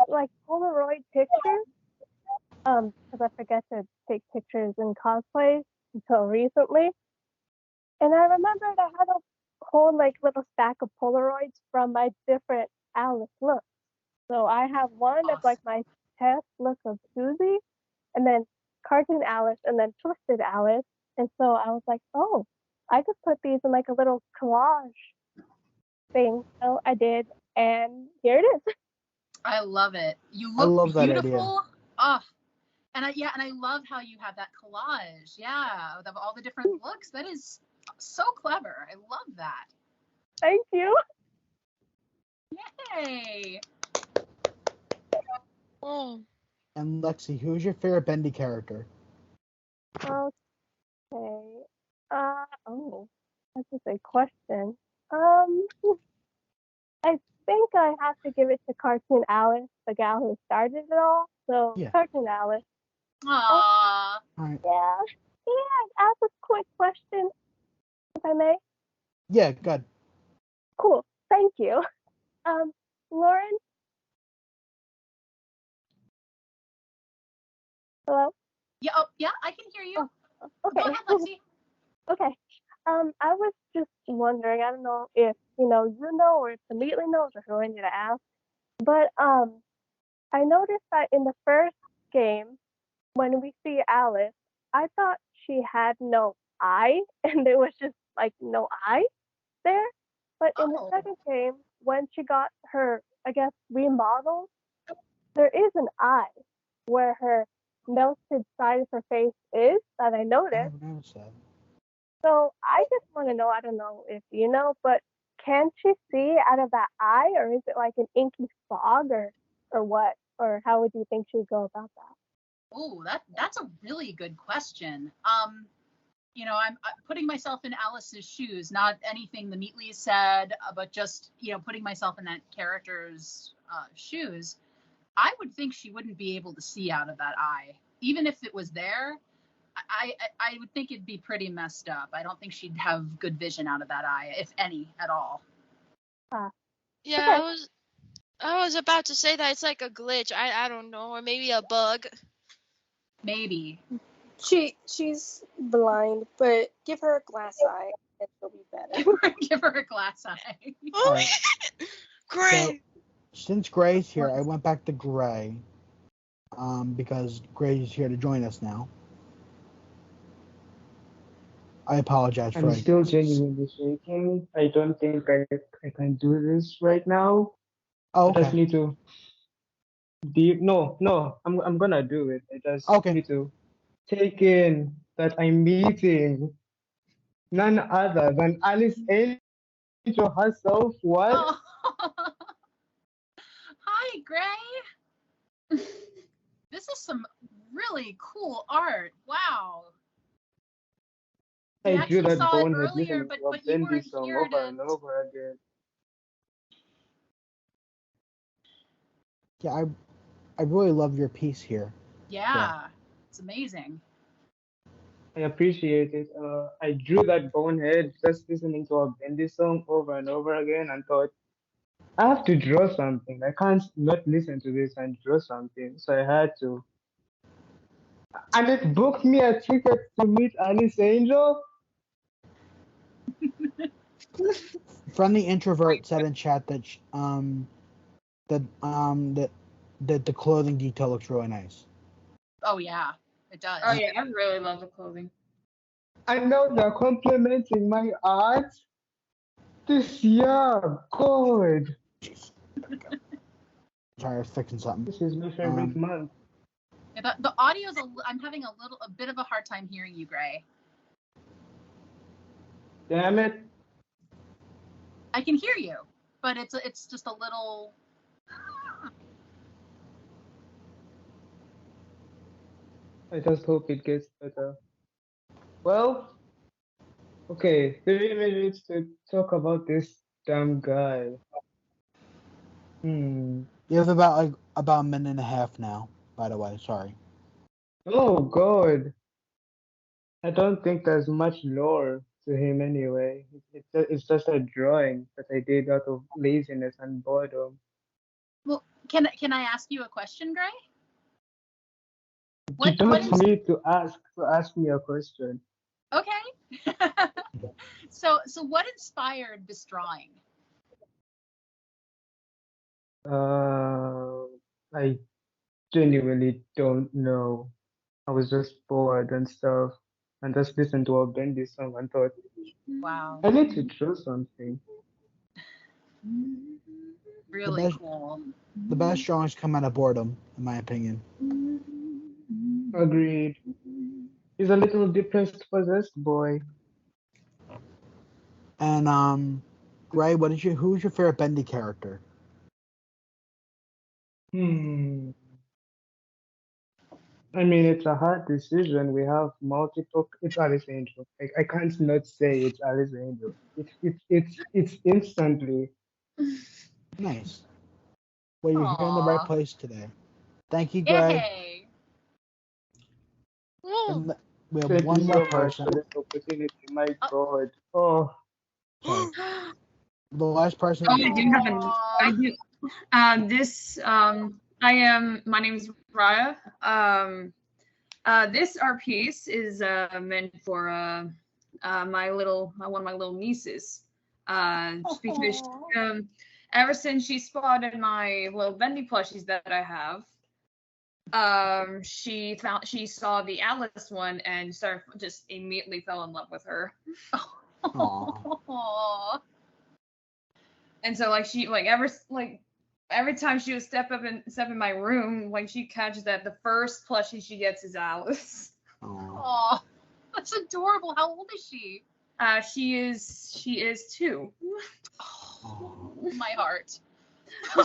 Speaker 9: like Polaroid pictures. Because I forget to take pictures in cosplays until recently. And I remembered I had a whole like little stack of Polaroids from my different Alice looks. So I have one of like my test look of Susie, and then cartoon Alice, and then twisted Alice. And so I was like, oh, I could put these in like a little collage thing. So I did, and here it is.
Speaker 2: I love it. You
Speaker 1: I
Speaker 2: look
Speaker 1: love that
Speaker 2: beautiful.
Speaker 1: idea.
Speaker 2: Oh, and I love how you have that collage. Yeah, of all the different looks. That is so clever. I love that.
Speaker 9: Thank you.
Speaker 2: Yay.
Speaker 5: Oh.
Speaker 1: And Lexi, who's your favorite Bendy character?
Speaker 9: Okay. That's a big question. I think I have to give it to Cartoon Alice, the gal who started it all. So
Speaker 1: Yeah.
Speaker 9: Cartoon Alice.
Speaker 2: Aww.
Speaker 1: All right.
Speaker 9: Yeah. Yeah. Ask a quick question, if I may.
Speaker 1: Yeah, good.
Speaker 9: Cool. Thank you. Lauren. Hello.
Speaker 2: Yeah. Oh, yeah. I can hear you.
Speaker 9: Oh, okay.
Speaker 2: Go ahead, Lexi.
Speaker 9: Okay. I was just wondering. I don't know if you know, or if immediately knows, or who I need to ask. But I noticed that in the first game, when we see Alice, I thought she had no eye, and there was just like no eye there. But in the second game, when she got her, I guess, remodeled, there is an eye where her melted side of her face is that I noticed.
Speaker 1: I noticed that.
Speaker 9: So I just want to know, I don't know if you know, but can she see out of that eye, or is it like an inky fog, or what? Or how would you think she would go about that?
Speaker 2: Oh, that's a really good question. I'm putting myself in Alice's shoes, not anything the Meatly said, but just, putting myself in that character's shoes. I would think she wouldn't be able to see out of that eye. Even if it was there, I would think it'd be pretty messed up. I don't think she'd have good vision out of that eye, if any, at all.
Speaker 5: Yeah, I was about to say that it's like a glitch. I don't know, or maybe a bug.
Speaker 2: Maybe.
Speaker 9: She's blind, but give her a glass eye and she'll be better.
Speaker 2: Give her a glass eye.
Speaker 5: Oh,
Speaker 1: Right.
Speaker 5: Gray.
Speaker 1: So, since Gray's here, I went back to Gray. Because Gray's here to join us now. I apologize for
Speaker 10: I'm still genuinely shaking. I don't think I can do this right now.
Speaker 1: Oh,
Speaker 10: I just
Speaker 1: okay.
Speaker 10: need to. I'm gonna do it. I just need to take in that I'm meeting none other than Alice Angel herself. What?
Speaker 2: Oh. Hi, Gray. This is some really cool art. Wow.
Speaker 10: I drew that
Speaker 2: saw it
Speaker 10: bonehead
Speaker 2: earlier,
Speaker 10: listening
Speaker 2: but
Speaker 10: to a
Speaker 2: you
Speaker 10: Bendy
Speaker 2: weren't
Speaker 10: song
Speaker 2: here
Speaker 10: over
Speaker 2: to.
Speaker 10: and over again.
Speaker 1: Yeah, I really love your piece here.
Speaker 2: Yeah, it's amazing.
Speaker 10: I appreciate it. I drew that bonehead just listening to a Bendy song over and over again and thought, I have to draw something. I can't not listen to this and draw something. So I had to. And it booked me a ticket to meet Alice Angel.
Speaker 1: Friendly introvert said in chat that that the clothing detail looks really nice.
Speaker 2: Oh yeah, it does.
Speaker 7: Oh yeah, I really love the clothing.
Speaker 10: I know they're complimenting my art. This year, God.
Speaker 1: Sorry, I was fixing something.
Speaker 10: This is my favorite month.
Speaker 2: Yeah, the audio's I'm having a bit of a hard time hearing you, Gray.
Speaker 10: Damn it.
Speaker 2: I can hear you, but it's just a little.
Speaker 10: I just hope it gets better. Well, okay, 3 minutes to talk about this damn guy.
Speaker 1: You have about a minute and a half now, by the way, sorry.
Speaker 10: Oh God. I don't think there's much lore to him anyway. It's just a drawing that I did out of laziness and boredom.
Speaker 2: Well, can I ask you a question, Gray?
Speaker 10: You don't need to ask me a question.
Speaker 2: Okay. So what inspired this drawing?
Speaker 10: I genuinely don't know. I was just bored and stuff, and just listened to a Bendy song and thought,
Speaker 2: wow,
Speaker 10: I need to draw something.
Speaker 2: Really cool.
Speaker 1: The best drawings come out of boredom, in my opinion.
Speaker 10: Agreed. He's a little depressed, possessed boy.
Speaker 1: And Gray, who's your favorite Bendy character?
Speaker 10: I mean, it's a hard decision. We have multiple. It's Alice Angel. I can't not say it's Alice Angel. It's instantly.
Speaker 1: Nice. Well, you're here in the right place today. Thank you, Gray.
Speaker 2: Yay.
Speaker 1: And we have
Speaker 10: Thank
Speaker 1: one
Speaker 10: you
Speaker 1: more
Speaker 10: so
Speaker 1: person.
Speaker 10: much for this opportunity. My God. Oh.
Speaker 1: Okay. The last person.
Speaker 7: Oh, I do have my name is Raya. This art piece is meant for one of my little nieces. Because ever since she spotted my little Bendy plushies that I have, she saw the Alice one and just immediately fell in love with her.
Speaker 2: Aww.
Speaker 7: And so every time she would step in my room, like she catches that the first plushie she gets is Alice.
Speaker 2: Aww. That's adorable. How old is she?
Speaker 7: She is 2.
Speaker 2: Oh, my heart. She's so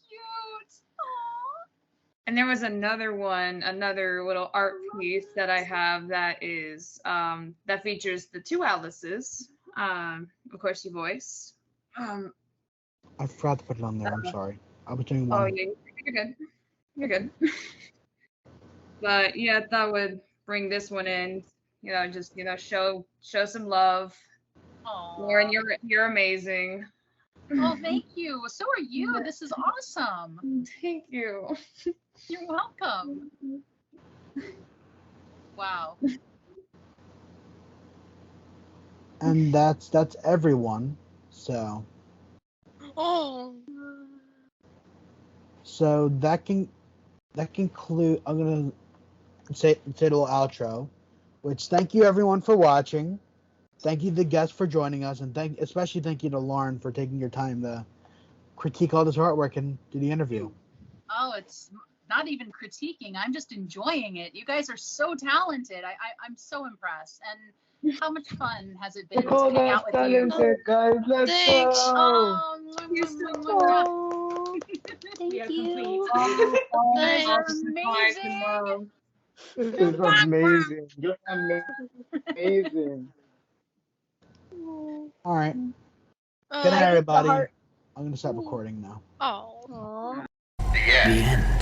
Speaker 2: cute. Aww.
Speaker 7: And there was another little art piece that I have that is that features the 2 Alices. Of course, your voice.
Speaker 1: I forgot to put it on there. I'm sorry. I was doing one.
Speaker 7: Oh yeah, you're good. You're good. But yeah, I thought I would bring this one in. Just show some love.
Speaker 2: Aww.
Speaker 7: Lauren, you're amazing.
Speaker 2: Oh, thank you. So are you. This is awesome.
Speaker 7: Thank you.
Speaker 2: You're welcome. Wow.
Speaker 1: And that's everyone. So.
Speaker 5: Oh.
Speaker 1: So that conclude. I'm gonna say a little outro, which thank you everyone for watching. Thank you to the guests for joining us, and especially thank you to Lauren for taking your time to critique all this artwork and do the interview.
Speaker 2: Oh, it's not even critiquing. I'm just enjoying it. You guys are so talented. I'm so impressed. And how much fun has it been to hang out with you?
Speaker 10: Guys, let's
Speaker 5: Thanks.
Speaker 10: go.
Speaker 2: Oh,
Speaker 7: You're so
Speaker 4: Thank
Speaker 7: Yeah,
Speaker 4: you.
Speaker 5: Thanks.
Speaker 2: amazing.
Speaker 10: This is amazing. You're amazing.
Speaker 1: All right.
Speaker 5: Uh,
Speaker 1: Good night, everybody.
Speaker 4: heart.
Speaker 1: I'm gonna stop recording now.
Speaker 5: Oh.
Speaker 4: Aww.
Speaker 11: The end.